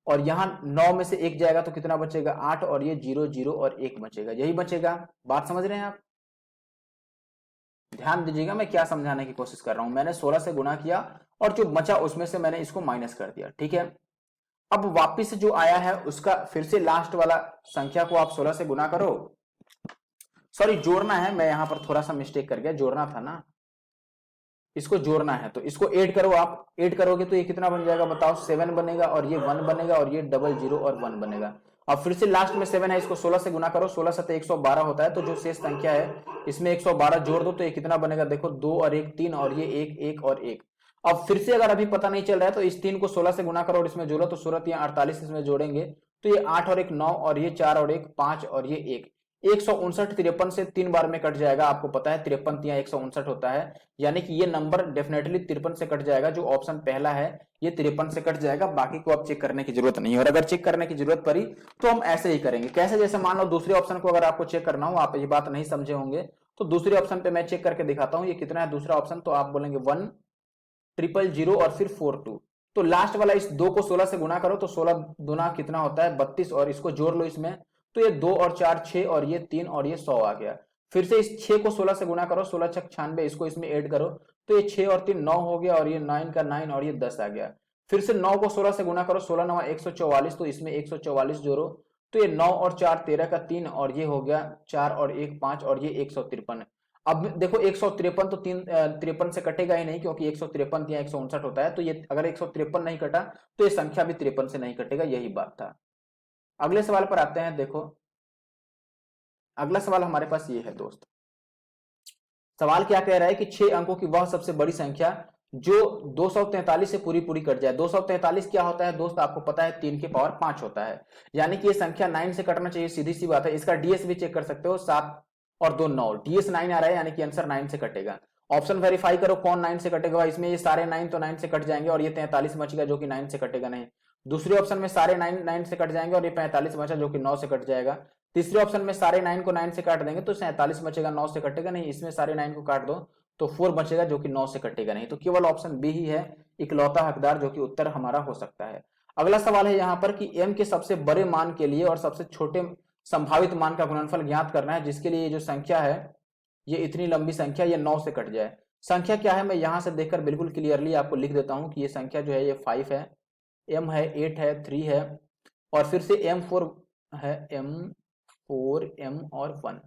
और यहां 9 में से 1 जाएगा तो कितना बचेगा 8, और ये 0 0 और 1 बचेगा, यही बचेगा। बात समझ रहे हैं आप, ध्यान दीजिएगा मैं क्या समझाने की कोशिश कर रहा हूं। मैंने 16 से गुना किया और जो बचा उसमें से मैंने इसको माइनस कर दिया, ठीक है। अब वापिस जो आया है उसका फिर से लास्ट वाला संख्या को आप 16 से गुना करो, सॉरी जोड़ना है, मैं यहां पर थोड़ा सा मिस्टेक कर गया, जोड़ना था ना, इसको जोड़ना है। तो इसको ऐड करो, आप ऐड करोगे तो ये कितना बन जाएगा बताओ, 7 बनेगा, और ये 1 बनेगा, और ये 00 और 1 बनेगा। अब फिर से लास्ट में 7 है, इसको 16 से गुना करो, 16 से 112 होता है, तो जो शेष संख्या है इसमें 112 जोड़ दो, तो ये कितना बनेगा देखो, 2 और 1 3, और ये 1 1 और 1। अब फिर से अगर अभी पता नहीं चल रहा है तो इस 3 को 16 से गुना करो और इसमें जोड़ो, तो 16 या 48 इसमें जोड़ेंगे, तो ये 8 और 1 9, और ये 4 और 1 5, और ये 1 159 53 से 3 बार में कट जाएगा, आपको पता है 53 या 159 होता है, यानी कि ये नंबर डेफिनेटली 53 से कट जाएगा। जो ऑप्शन पहला है ये 53 से कट जाएगा, बाकी को अब चेक करने की जरूरत नहीं है। और अगर चेक करने की जरूरत पड़ी तो हम ऐसे ही करेंगे, कैसे, जैसे मान लो दूसरे ऑप्शन को अगर आपको चेक करना हो, आप ये बात नहीं समझे होंगे, तो दूसरे ऑप्शन पे मैं चेक करके दिखाता हूं, ये कितना है दूसरा ऑप्शन, तो आप बोलेंगे 1 000 और फिर 42। तो लास्ट वाला इस 2 को 16 से गुना करो, तो 16 दूना कितना होता है 32, और इसको जोड़ लो इसमें, तो ये 2 और 4 6, और ये 3, और ये 100 आ गया। फिर से इस 6 को 16 से गुना करो, 16 छक 96, इसको इसमें ऐड करो, तो ये 6 और 3 9 हो गया, और ये 9 का 9, और ये 10 आ गया। फिर से 9 को 16 से गुना करो, 16 9 144, तो इसमें 144 जोड़ो, तो ये 9 और 4 13 का 3, और ये हो गया 4 और 1 5, और ये 153। अब देखो 153 तो 53 से कटेगा ही नहीं, क्योंकि 153 या 159 होता है, तो ये अगर 153 नहीं कटा तो ये संख्या भी 53 से नहीं कटेगा, यही बात था। अगले सवाल पर आते हैं। देखो अगला सवाल हमारे पास ये है दोस्त, सवाल क्या कह रहा है कि 6 अंकों की वह सबसे बड़ी संख्या जो 243 से पूरी पूरी कट जाए। 243 क्या होता है दोस्त, आपको पता है 3 के पावर 5 होता है, यानी कि ये संख्या 9 से कटना चाहिए, सीधी सी बात है। इसका डीएस भी चेक कर सकते हो, 7 और 2 9, डीएस 9 आ रहा है, यानी कि आंसर 9 से कटेगा। ऑप्शन वेरीफाई करो कौन 9 से कटेगा, इसमें ये सारे 9 तो 9 से कट जाएंगे, और ये 43 बचेगा जो कि 9 से कटेगा नहीं। दूसरे ऑप्शन में सारे 9 से कट जाएंगे, और ये 45 बचा जो कि 9 से कट जाएगा। तीसरे ऑप्शन में सारे 9 को 9 से काट देंगे तो 47 बचेगा, 9 से कटेगा नहीं। इसमें सारे 9 को काट दो तो 4 बचेगा जो कि 9 से कटेगा नहीं। तो केवल ऑप्शन बी ही है इकलौता हकदार जो कि उत्तर हमारा हो सकता है। अगला सवाल है यहाँ पर कि m के सबसे बड़े मान के लिए और सबसे छोटे संभावित मान का गुणनफल ज्ञात करना है, जिसके लिए ये जो संख्या है, ये इतनी लंबी संख्या, ये 9 से कट जाए। संख्या क्या है मैं यहां से देखकर बिल्कुल क्लियरली आपको लिख देता हूं कि ये संख्या जो है ये 5 है, m है 8 है 3 है, और फिर से m4 है, m4 m और 1।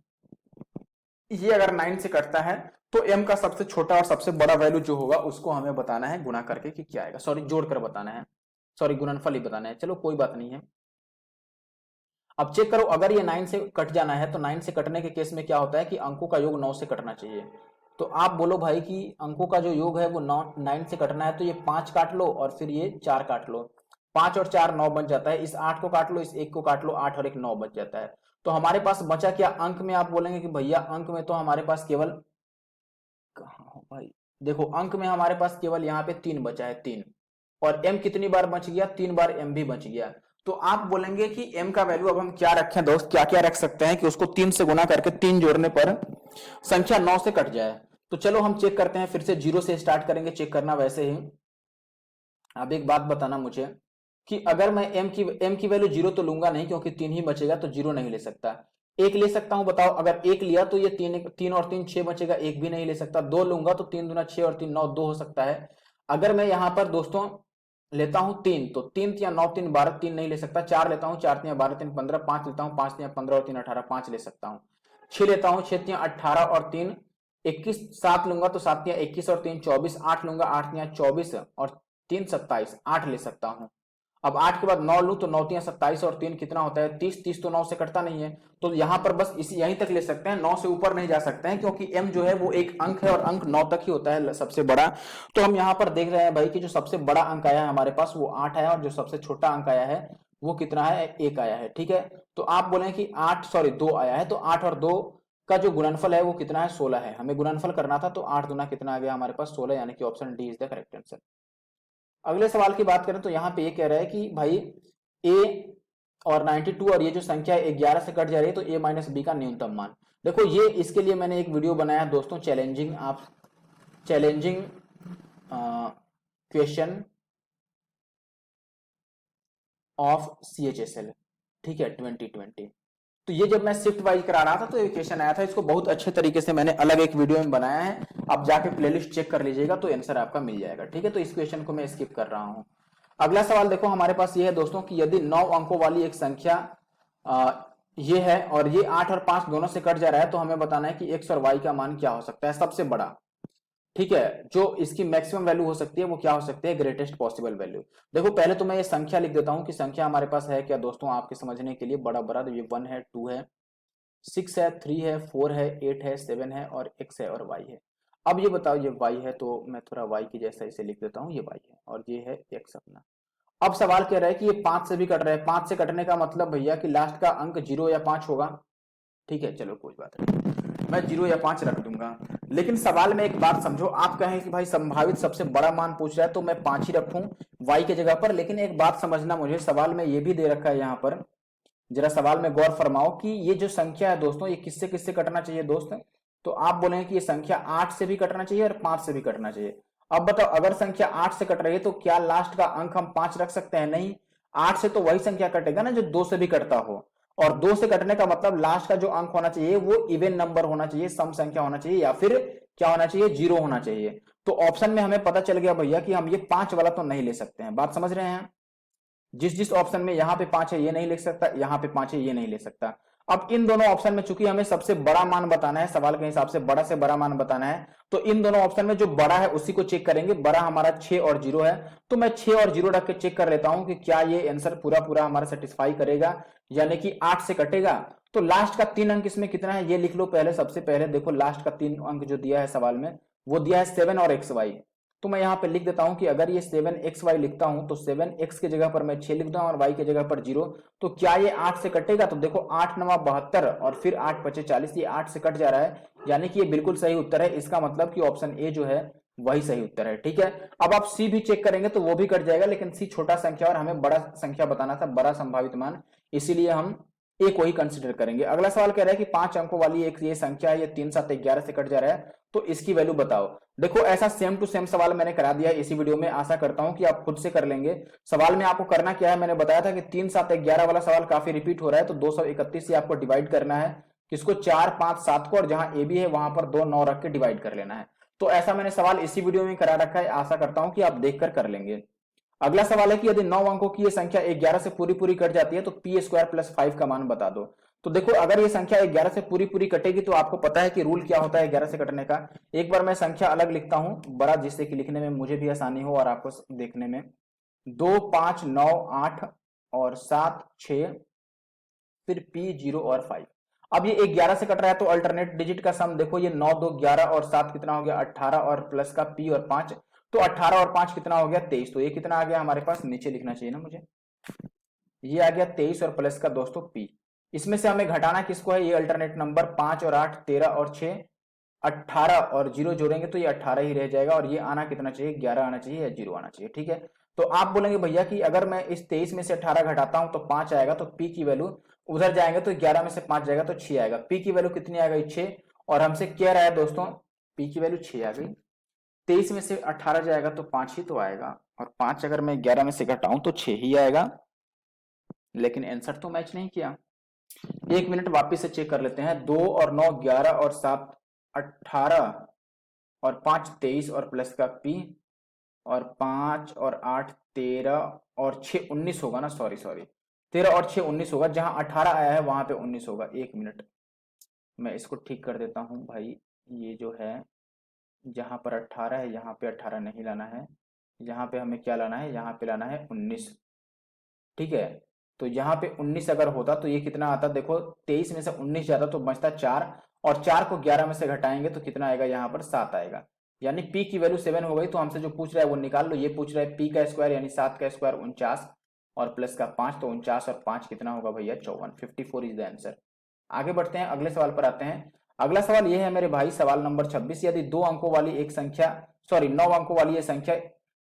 ये अगर 9 से कटता है तो m का सबसे छोटा और सबसे बड़ा वैल्यू जो होगा उसको हमें बताना है गुना करके कि क्या आएगा, सॉरी जोड़कर बताना है, सॉरी गुणनफल ही बताना है। चलो कोई बात नहीं है। अब चेक करो, अगर ये 9 से कट जाना है तो 9 से कटने के केस में क्या होता है कि अंकों का योग 9 से कटना चाहिए। तो आप बोलो भाई कि अंकों का जो योग है वो 9 से कटना है, तो ये 5 काट लो और फिर ये 4 काट लो, 5 और 4 9 बच जाता है। इस 8 को काट लो, इस 1 को काट लो, 8 और 1 9 बच जाता है। तो हमारे पास बचा क्या अंक में, आप बोलेंगे कि भैया अंक में तो हमारे पास केवल, कहाँ हो भाई, देखो अंक में हमारे पास केवल यहाँ पे 3 बचा है, 3, और m कितनी बार बच गया, 3 बार m भी बच गया। तो आप बोलेंगे कि m का वैल्यू अब हम क्या रखें दोस्त, क्या क्या रख सकते हैं कि उसको 3 से गुना करके 3 जोड़ने पर संख्या 9 से कट जाए। तो चलो हम चेक करते हैं, फिर से जीरो से स्टार्ट करेंगे चेक करना वैसे ही। अब एक बात बताना मुझे कि अगर मैं m की वैल्यू जीरो तो लूंगा नहीं, क्योंकि 3 ही बचेगा, तो जीरो नहीं ले सकता। एक ले सकता हूं, बताओ, अगर एक लिया तो ये तीन और तीन 6 बचेगा, एक भी नहीं ले सकता। दो लूंगा तो 3 दूना 6 और 3 9, 2 हो सकता है। अगर मैं यहां पर दोस्तों लेता हूं 3, तो 3 या 9 3 12, 3 नहीं ले सकता। 4 लेता हूं, 4 या 12 3 15, 5 लेता हूं, 5 या 15 और 3 18, 5 ले सकता हूं। 6 लेता हूं, 6 या 18 और 3 21, 7 लूंगा तो 7 या 21 और 3 24, 8 लूंगा, 8 या 24 और 3 27, 8 ले सकता हूं। अब 8 के बाद 9 लूं तो 9 या 27 और 3 कितना होता है 30, 30 तो 9 से कटता नहीं है, तो यहां पर बस इसी यहीं तक ले सकते हैं, 9 से ऊपर नहीं जा सकते हैं, क्योंकि m जो है वो एक अंक है और अंक 9 तक ही होता है सबसे बड़ा। तो हम यहां पर देख रहे हैं भाई कि जो सबसे बड़ा अंक आया है हमारे पास वो 8 है, और जो सबसे छोटा अंक आया है वो कितना है, 1 आया है। ठीक है, तो आप बोले कि 2 आया है, तो 8 और 2 का जो गुणनफल है वो कितना है, 16 है। हमें गुणनफल करना था, तो 8 दूना कितना आ गया हमारे पास, 16, यानी कि option D is the correct answer. अगले सवाल की बात करें तो यहाँ पे ये कह रहा है कि भाई a और 92 और ये जो संख्या है 11 से कट जा रही है, तो a माइनस बी का न्यूनतम मान। देखो ये इसके लिए मैंने एक वीडियो बनाया दोस्तों, चैलेंजिंग क्वेश्चन ऑफ CHSL, ठीक है, 2020। तो ये जब मैं शिफ्ट वाइज करा रहा था तो ये क्वेश्चन आया था, इसको बहुत अच्छे तरीके से मैंने अलग एक वीडियो में बनाया है, आप जाके प्लेलिस्ट चेक कर लीजिएगा तो आंसर आपका मिल जाएगा। ठीक है, तो इस क्वेश्चन को मैं स्किप कर रहा हूं। अगला सवाल देखो हमारे पास ये है दोस्तों कि यदि 9 अंकों वाली एक संख्या ये है और ये 8 और 5 दोनों से कट जा रहा है, तो हमें बताना है कि x और y का मान क्या हो सकता है सबसे बड़ा। ठीक है, जो इसकी मैक्सिमम वैल्यू हो सकती है वो क्या हो सकती है, ग्रेटेस्ट पॉसिबल वैल्यू। देखो पहले तो मैं ये संख्या लिख देता हूं कि संख्या हमारे पास है क्या दोस्तों, आपके समझने के लिए बड़ा बड़ा, तो ये 1 है, 2 है, 6 है, 3 है, 4 है, 8 है, 7 है और x है और y है। अब ये बताओ, ये y है तो मैं थोड़ा y की जैसा इसे लिख देता हूँ, ये y है और ये है x अपना। अब सवाल कह रहा है कि ये 5 से भी कट रहा है, 5 से कटने का मतलब भैया कि लास्ट का अंक 0 या 5 होगा। ठीक है, चलो कोई बात नहीं, मैं 0 या 5 रख दूंगा। लेकिन सवाल में एक बात समझो, आप कहें कि भाई संभावित सबसे बड़ा मान पूछ रहा है तो मैं 5 ही रखूं y की जगह पर। लेकिन एक बात समझना मुझे, सवाल में ये भी दे रखा है यहाँ पर, जरा सवाल में गौर फरमाओ कि ये जो संख्या है दोस्तों, ये किससे किससे कटना चाहिए दोस्त। तो आप बोलेंगे कि ये संख्या 8 से भी कटना चाहिए और 5 से भी कटना चाहिए। अब बताओ, अगर संख्या 8 से कट रही है तो क्या लास्ट का अंक हम 5 रख सकते हैं, नहीं। 8 से तो वही संख्या कटेगा ना जो 2 से भी कटता हो, और 2 से कटने का मतलब लास्ट का जो अंक होना चाहिए वो इवन नंबर होना चाहिए, सम संख्या होना चाहिए, या फिर क्या होना चाहिए, 0 होना चाहिए। तो ऑप्शन में हमें पता चल गया भैया कि हम ये 5 वाला तो नहीं ले सकते हैं, बात समझ रहे हैं। जिस जिस ऑप्शन में यहाँ पे 5 है ये नहीं ले सकता, यहाँ पे 5 है ये नहीं ले सकता। अब इन दोनों ऑप्शन में चूंकि हमें सबसे बड़ा मान बताना है, सवाल के हिसाब से बड़ा से बड़ा मान बताना है, तो इन दोनों ऑप्शन में जो बड़ा है उसी को चेक करेंगे। बड़ा हमारा 6 और 0 है, तो मैं 6 और 0 रख के चेक कर लेता हूं कि क्या ये आंसर पूरा पूरा हमारा सेटिस्फाई करेगा, यानी कि 8 से कटेगा। तो लास्ट का 3 अंक इसमें कितना है ये लिख लो पहले। सबसे पहले देखो लास्ट का 3 अंक जो दिया है सवाल में वो दिया है 7 और XY। तो मैं यहाँ पे लिख देता हूं कि अगर ये 7XY लिखता हूं तो 7x की जगह पर मैं 6 लिख दूं और y की जगह पर 0। तो क्या ये 8 से कटेगा, तो देखो 8 9 72 और फिर 8 5 40, ये 8 से कट जा रहा है, यानी कि ये बिल्कुल सही उत्तर है। इसका मतलब कि ऑप्शन ए जो है वही सही उत्तर है। ठीक है, अब आप सी भी चेक करेंगे तो वो भी कट जाएगा, लेकिन सी छोटा संख्या और हमें बड़ा संख्या बताना था, बड़ा संभावित मान, इसीलिए हम ए को ही कंसिडर करेंगे। अगला सवाल कह रहा है कि 5 अंकों वाली एक ये संख्या है, ये 3 7 11 से कट जा रहा है, तो इसकी वैल्यू बताओ। देखो ऐसा सेम टू सेम सवाल मैंने करा दिया है इसी वीडियो में, आशा करता हूं कि आप खुद से कर लेंगे। सवाल में आपको करना क्या है, मैंने बताया था कि 3 7 11 वाला सवाल काफी रिपीट हो रहा है, तो 231 से आपको डिवाइड करना है, किसको, 4 5 7 को, और जहां ए बी है वहां पर 2 9 रख के डिवाइड कर लेना है। तो ऐसा मैंने सवाल इसी वीडियो में करा रखा है, आशा करता हूं कि आप देखकर कर लेंगे। अगला सवाल है कि यदि 9 अंकों की ये संख्या 11 से पूरी पूरी कट जाती है तो पी स्क्वायर प्लस 5 का मान बता दो। तो देखो अगर ये संख्या 11 से पूरी पूरी कटेगी तो आपको पता है कि रूल क्या होता है 11 से कटने का। एक बार मैं संख्या अलग लिखता हूं बड़ा, जिससे कि लिखने में मुझे भी आसानी हो और आपको देखने में। 2 5 9 8 और 7 6, फिर पी 0 और 5। अब ये 11 से कट रहा है तो अल्टरनेट डिजिट का सम देखो, ये 9 2 11 और 7 कितना हो गया 18, और प्लस का पी और 5, तो 18 और 5 कितना हो गया 23। तो ये कितना आ गया हमारे पास, नीचे लिखना चाहिए ना मुझे, ये आ गया 23 और प्लस का दोस्तों पी। इसमें से हमें घटाना किसको है, ये अल्टरनेट नंबर 5 और 8 13 और 6 18 और 0 जोड़ेंगे तो ये 18 ही रह जाएगा, और ये आना कितना चाहिए 11 आना चाहिए या 0 आना चाहिए। ठीक है, तो आप बोलेंगे भैया कि अगर मैं इस 23 में से 18 घटाता हूं तो 5 आएगा, तो पी की वैल्यू उधर जाएंगे तो 11 में से 5 जाएगा तो 6 आएगा। पी की वैल्यू कितनी आ गई 6, और हमसे कह रहा है दोस्तों पी की वैल्यू 6 आ गई। 23 में से 18 जाएगा तो 5 ही तो आएगा, और 5 अगर मैं 11 में से घटाऊं तो 6 ही आएगा, लेकिन आंसर तो मैच नहीं किया। 1 मिनट वापिस से चेक कर लेते हैं। 2 और 9 11 और 7 18 और 5 23 और प्लस का पी, और 5 और 8 13 और 6 19 होगा ना, सॉरी सॉरी, 13 और 6 19 होगा, जहां 18 आया है वहां पे 19 होगा। 1 मिनट मैं इसको ठीक कर देता हूं भाई। ये जो है जहां पर 18 है यहाँ पे 18 नहीं लाना है, यहाँ पे हमें क्या लाना है, यहाँ पे लाना है 19। ठीक है, तो यहाँ पे 19 अगर होता तो ये कितना आता, देखो 23 में से 19 जाता तो बचता 4, और 4 को 11 में से घटाएंगे तो कितना आएगा, यहाँ पर 7 आएगा। यानी पी की वैल्यू 7 हो गई। तो हमसे जो पूछ रहा है वो निकाल लो। ये पूछ रहा है पी का स्क्वायर यानी 7 का स्क्वायर 49 और प्लस का 5, तो 49 और 5 कितना होगा भैया, 54। 54 इज द आंसर। आगे बढ़ते हैं, अगले सवाल पर आते हैं। अगला सवाल ये है मेरे भाई, सवाल नंबर 26। यदि 2 अंकों वाली एक संख्या, सॉरी 9 अंकों वाली ये संख्या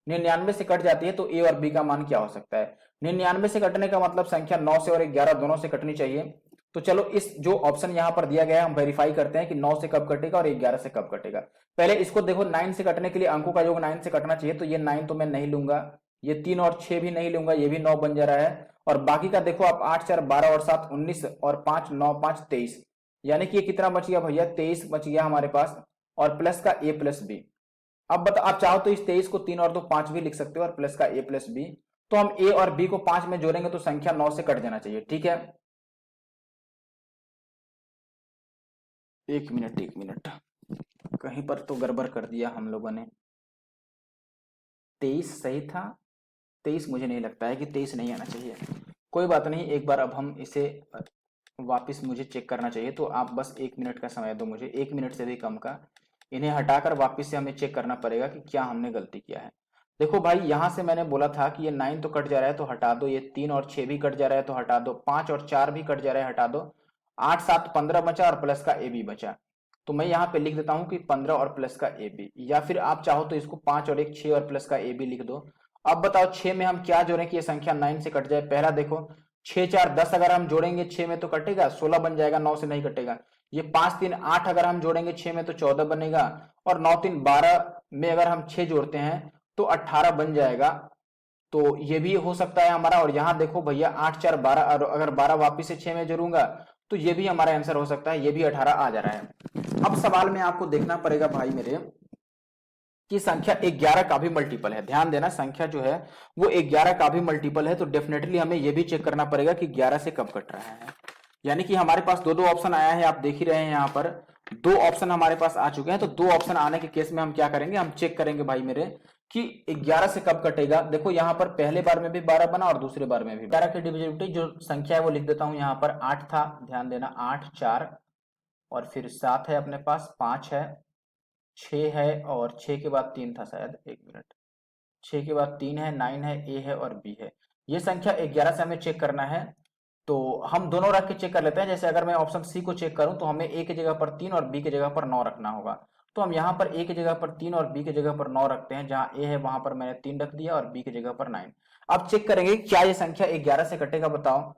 99 से कट जाती है तो ए और बी का मान क्या हो सकता है। 99 से कटने का मतलब संख्या 9 से और 11 दोनों से कटनी चाहिए। तो चलो इस जो ऑप्शन यहां पर दिया गया है हम वेरीफाई करते हैं कि 9 से कब कटेगा और 11 से कब कटेगा। पहले इसको देखो, 9 से कटने के लिए अंकों का योग 9 से कटना चाहिए, तो ये 9 तो मैं नहीं लूंगा, ये 3 और 6 भी नहीं लूंगा, ये भी 9 बन जा रहा है। और बाकी का देखो आप 8 4 12 और 7 19 और 5 9 5 23, यानी कि ये कितना बच गया भैया, 23 बच गया हमारे पास, और प्लस का ए प्लस बी। अब बता, आप चाहो तो इस 23 को 3 और 2 5 भी लिख सकते हो, और प्लस का ए प्लस बी। तो हम ए और बी को 5 में जोड़ेंगे तो संख्या 9 से कट जाना चाहिए। ठीक है, 1 मिनट 1 मिनट, कहीं पर तो गड़बड़ कर दिया हम लोगों ने। 23 सही था, 23 मुझे नहीं लगता है कि 23 नहीं आना चाहिए। कोई बात नहीं, एक बार अब हम इसे वापस मुझे चेक करना चाहिए, तो आप बस 1 मिनट का समय दो मुझे, 1 मिनट से भी कम का। इन्हें हटाकर वापस से हमें चेक करना पड़ेगा कि क्या हमने गलती किया है। देखो भाई, यहां से मैंने बोला था कि ये 9 तो कट जा रहा है तो हटा दो, ये 3 और 6 भी कट जा रहा है तो हटा दो, 5 और 4 भी कट जा रहा है हटा दो, 8 7 15 बचा और प्लस का ए बी बचा। तो मैं यहाँ पे लिख देता हूँ कि 15 और प्लस का ए बी, या फिर आप चाहो तो इसको 5 और 1 6 और प्लस का ए बी लिख दो। अब बताओ 6 में हम क्या जोड़ें कि ये संख्या 9 से कट जाए। पहला देखो, 6 4 10 अगर हम जोड़ेंगे 6 में तो कटेगा, 16 बन जाएगा, 9 से नहीं कटेगा। ये 5 3 8 अगर हम जोड़ेंगे 6 में तो 14 बनेगा, और 9 3 12 में अगर हम 6 जोड़ते हैं तो 18 बन जाएगा। तो ये भी हो सकता है हमारा। और यहाँ देखो भैया 8 4 12, और अगर 12 वापिस से 6 में जोड़ूंगा तो ये भी हमारा आंसर हो सकता है, ये भी 18 आ जा रहा है। अब सवाल में आपको देखना पड़ेगा भाई मेरे कि संख्या 11 का भी मल्टीपल है। ध्यान देना, संख्या जो है वो 11 का भी मल्टीपल है, तो डेफिनेटली हमें यह भी चेक करना पड़ेगा कि 11 से कब कट रहा है। यानी कि हमारे पास दो दो ऑप्शन आया है, आप देख ही रहे हैं यहाँ पर दो ऑप्शन हमारे पास आ चुके हैं। तो दो ऑप्शन आने के केस में हम क्या करेंगे, हम चेक करेंगे भाई मेरे कि 11 से कब कटेगा। देखो यहाँ पर पहले बार में भी 12 बना और दूसरे बार में भी 12 की डिविजिबिलिटी जो संख्या है वो लिख देता हूं। यहाँ पर 8 था, ध्यान देना, 8 4 और फिर 7 है अपने पास, 5 है, 6 है, और 6 के बाद 3 था शायद, 1 मिनट, 6 के बाद 3 है, 9 है, ए है और बी है। ये संख्या 11 से हमें चेक करना है, तो हम दोनों रख के चेक कर लेते हैं। जैसे अगर मैं ऑप्शन सी को चेक करूं तो हमें ए की जगह पर 3 और बी की जगह पर 9 रखना होगा। तो हम यहाँ पर ए की जगह पर 3 और बी की जगह पर 9 रखते हैं। जहां ए है वहां पर मैंने 3 रख दिया और बी की जगह पर 9। अब चेक करेंगे क्या ये संख्या 11 से कटेगा, बताओ।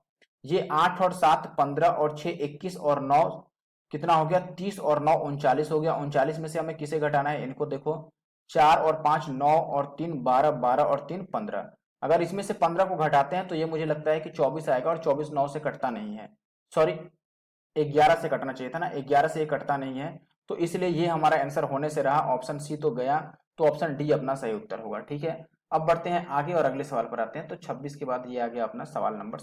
ये 8 और 7 15 और 6 21 और 9 कितना हो गया, 30 और 9 39 हो गया। 39 में से हमें किसे घटाना है, इनको देखो, 4 और 5 9 और 3 12, 12 और 3 15। अगर इसमें से 15 को घटाते हैं तो ये मुझे लगता है कि 24 आएगा, और 24 9 से कटता नहीं है, सॉरी 11 से कटना चाहिए था ना, 11 से ये कटता नहीं है। तो इसलिए ये हमारा आंसर होने से रहा, ऑप्शन सी तो गया, तो ऑप्शन डी अपना सही उत्तर होगा। ठीक है, अब बढ़ते हैं आगे और अगले सवाल पर आते हैं। तो 26 के बाद ये आ गया अपना सवाल नंबर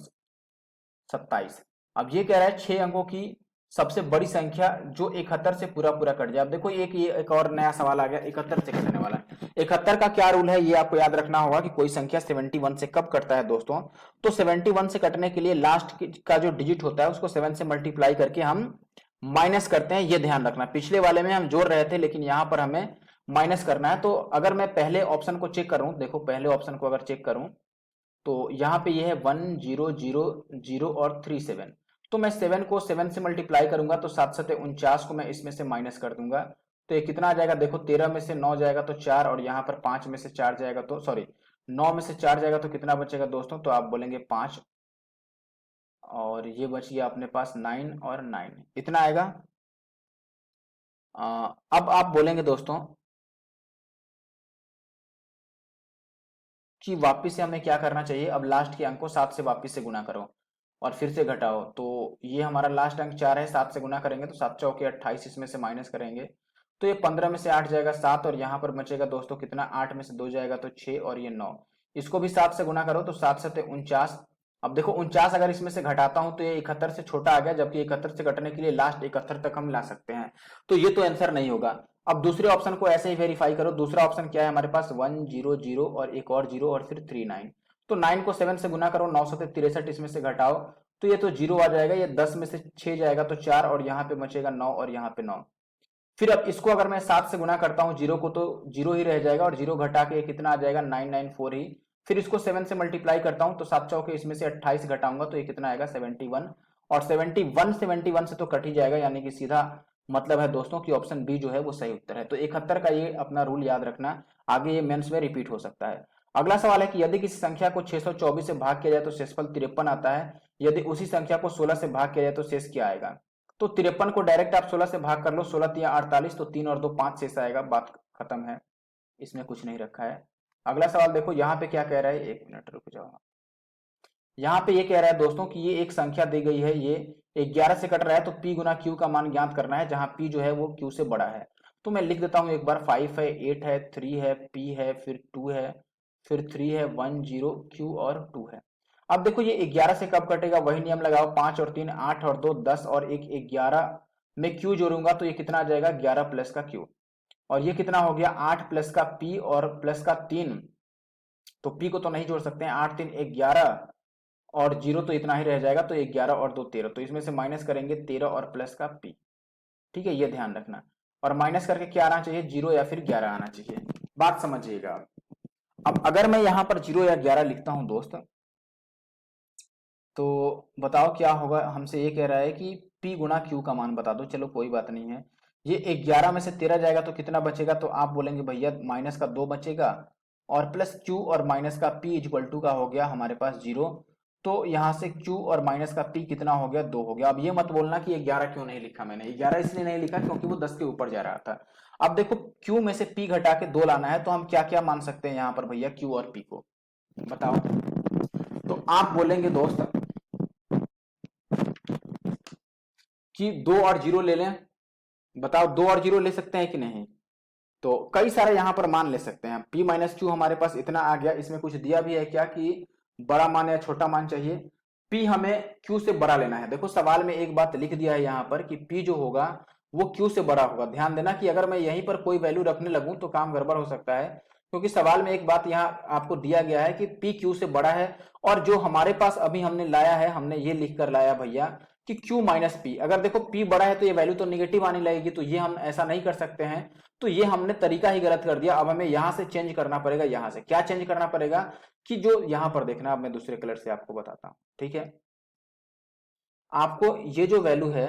27। अब ये कह रहा है 6 अंकों की सबसे बड़ी संख्या जो 71 से पूरा पूरा कट जाए। अब देखो ये एक और नया सवाल आ गया, 71 से कटने वाला। 71 का क्या रूल है ये आपको याद रखना होगा कि कोई संख्या 71 से कब कटता है दोस्तों। तो 71 से कटने के लिए लास्ट का जो डिजिट होता है उसको 7 से मल्टीप्लाई करके हम माइनस करते हैं, ये ध्यान रखना। पिछले वाले में हम जोड़ रहे थे लेकिन यहां पर हमें माइनस करना है। तो अगर मैं पहले ऑप्शन को चेक करूं, देखो पहले ऑप्शन को अगर चेक करूं तो यहाँ पे ये है 1 0 0 0 और 3 7। तो मैं 7 को 7 से मल्टीप्लाई करूंगा तो 7 7 49 को मैं इसमें से माइनस कर दूंगा। तो ये कितना आ जाएगा, देखो 13 में से 9 जाएगा तो 4, और यहाँ पर 5 में से 4 जाएगा तो सॉरी 9 में से 4 जाएगा तो कितना बचेगा दोस्तों, तो आप बोलेंगे 5, और ये बच गया अपने पास 9 और 9, इतना आएगा। अब आप बोलेंगे दोस्तों कि वापिस से हमें क्या करना चाहिए, अब लास्ट के अंक को 7 से वापिस से गुना करो और फिर से घटाओ। तो ये हमारा लास्ट अंक 4 है, 7 से गुना करेंगे तो 7 चौके 28, इसमें से माइनस करेंगे तो ये 15 में से 8 जाएगा 7 और यहाँ पर बचेगा दोस्तों कितना, 8 में से 2 जाएगा तो 6 और ये 9। इसको भी 7 से गुना करो तो 7 7 49। अब देखो 49 अगर इसमें से घटाता हूं तो ये 71 से छोटा आ गया, जबकि 71 से घटने के लिए लास्ट 71 तक हम ला सकते हैं, तो ये तो आंसर नहीं होगा। अब दूसरे ऑप्शन को ऐसे ही वेरीफाई करो। दूसरा ऑप्शन क्या है हमारे पास, 1 0 0 और एक और 0 और फिर 3 9। तो 9 को 7 से गुना करो, 9 7 63, इसमें से घटाओ तो ये तो 0 आ जाएगा, ये 10 में से 6 जाएगा तो 4 और यहाँ पे बचेगा 9 और यहाँ पे 9। फिर अब इसको अगर मैं 7 से गुना करता हूँ जीरो को तो जीरो ही रह जाएगा और जीरो घटा के कितना आ जाएगा, 994 ही। फिर इसको 7 से मल्टीप्लाई करता हूँ तो 7 चौके इसमें से 28 घटाऊंगा तो ये कितना आएगा, 71। और 71 से तो कट ही जाएगा, यानी कि सीधा मतलब है दोस्तों कि ऑप्शन बी जो है वो सही उत्तर है। तो 71 का ये अपना रूल याद रखना, आगे ये मेंस में रिपीट हो सकता है। अगला सवाल है कि यदि किसी संख्या को 624 से भाग किया जाए तो शेषफल 53 आता है, यदि उसी संख्या को 16 से भाग किया जाए तो शेष क्या आएगा। तो 53 को डायरेक्ट आप 16 से भाग कर लो, 16 तिया 48, तो 3 और 2 5 शेष आएगा, बात खत्म है, इसमें कुछ नहीं रखा है। अगला सवाल देखो यहाँ पे क्या कह रहा है, एक मिनट रुक जाओ। यहाँ पे ये कह रहा है दोस्तों कि ये एक संख्या दी गई है, ये 11 से कट रहा है तो p गुना q का मान ज्ञात करना है, जहां p जो है वो q से बड़ा है। तो मैं लिख देता हूं एक बार, 5 है, 8 है, 3 है, p है, फिर 2 है, फिर 3 है, 1 0 q और 2 है। अब देखो ये 11 से कब कटेगा, वही नियम लगाओ, 5 और 3 8 और 2 10 और 1 11 में q जोड़ूंगा तो ये कितना आ जाएगा, 11 प्लस का q। और ये कितना हो गया, 8 प्लस का p और प्लस का 3, तो p को तो नहीं जोड़ सकते हैं, 8 3 11 और जीरो तो इतना ही रह जाएगा, तो 11 और 2 13, तो इसमें से माइनस करेंगे 13 और प्लस का p। ठीक है, ये ध्यान रखना। और माइनस करके क्या आना चाहिए, 0 या फिर 11 आना चाहिए, बात समझिएगा। अब अगर मैं यहां पर 0 या 11 लिखता हूं दोस्त, तो बताओ क्या होगा, हमसे ये कह रहा है कि p गुना q का मान बता दो। चलो कोई बात नहीं है, ये 11 में से 13 जाएगा तो कितना बचेगा, तो आप बोलेंगे भैया माइनस का 2 बचेगा और प्लस q और माइनस का p इक्वल टू का हो गया हमारे पास 0। तो यहाँ से q और माइनस का p कितना हो गया, 2 हो गया। अब ये मत बोलना कि 11 क्यों नहीं लिखा मैंने, 11 इसलिए नहीं लिखा क्योंकि वो 10 के ऊपर जा रहा था। अब देखो q में से p घटा के 2 लाना है, तो हम क्या क्या मान सकते हैं यहाँ पर भैया q और p को, बताओ। तो आप बोलेंगे दोस्त कि 2 और 0 ले लें, बताओ 2 और 0 ले सकते हैं कि नहीं। तो कई सारे यहां पर मान ले सकते हैं। p माइनस क्यू हमारे पास इतना आ गया, इसमें कुछ दिया भी है क्या कि बड़ा मान या छोटा मान चाहिए। p हमें q से बड़ा लेना है। देखो सवाल में एक बात लिख दिया है यहाँ पर कि p जो होगा वो q से बड़ा होगा। ध्यान देना कि अगर मैं यहीं पर कोई वैल्यू रखने लगूं तो काम गड़बड़ हो सकता है, क्योंकि सवाल में एक बात यहाँ आपको दिया गया है कि p q से बड़ा है, और जो हमारे पास अभी हमने लाया है, हमने ये लिख कर लाया भैया कि q माइनस पी। अगर देखो p बड़ा है तो ये वैल्यू तो निगेटिव आने लगेगी, तो ये हम ऐसा नहीं कर सकते हैं, तो ये हमने तरीका ही गलत कर दिया। अब हमें यहां से चेंज करना पड़ेगा, यहां से क्या चेंज करना पड़ेगा कि जो यहां पर देखना, अब मैं दूसरे कलर से आपको बताता हूं, ठीक है। आपको ये जो वैल्यू है,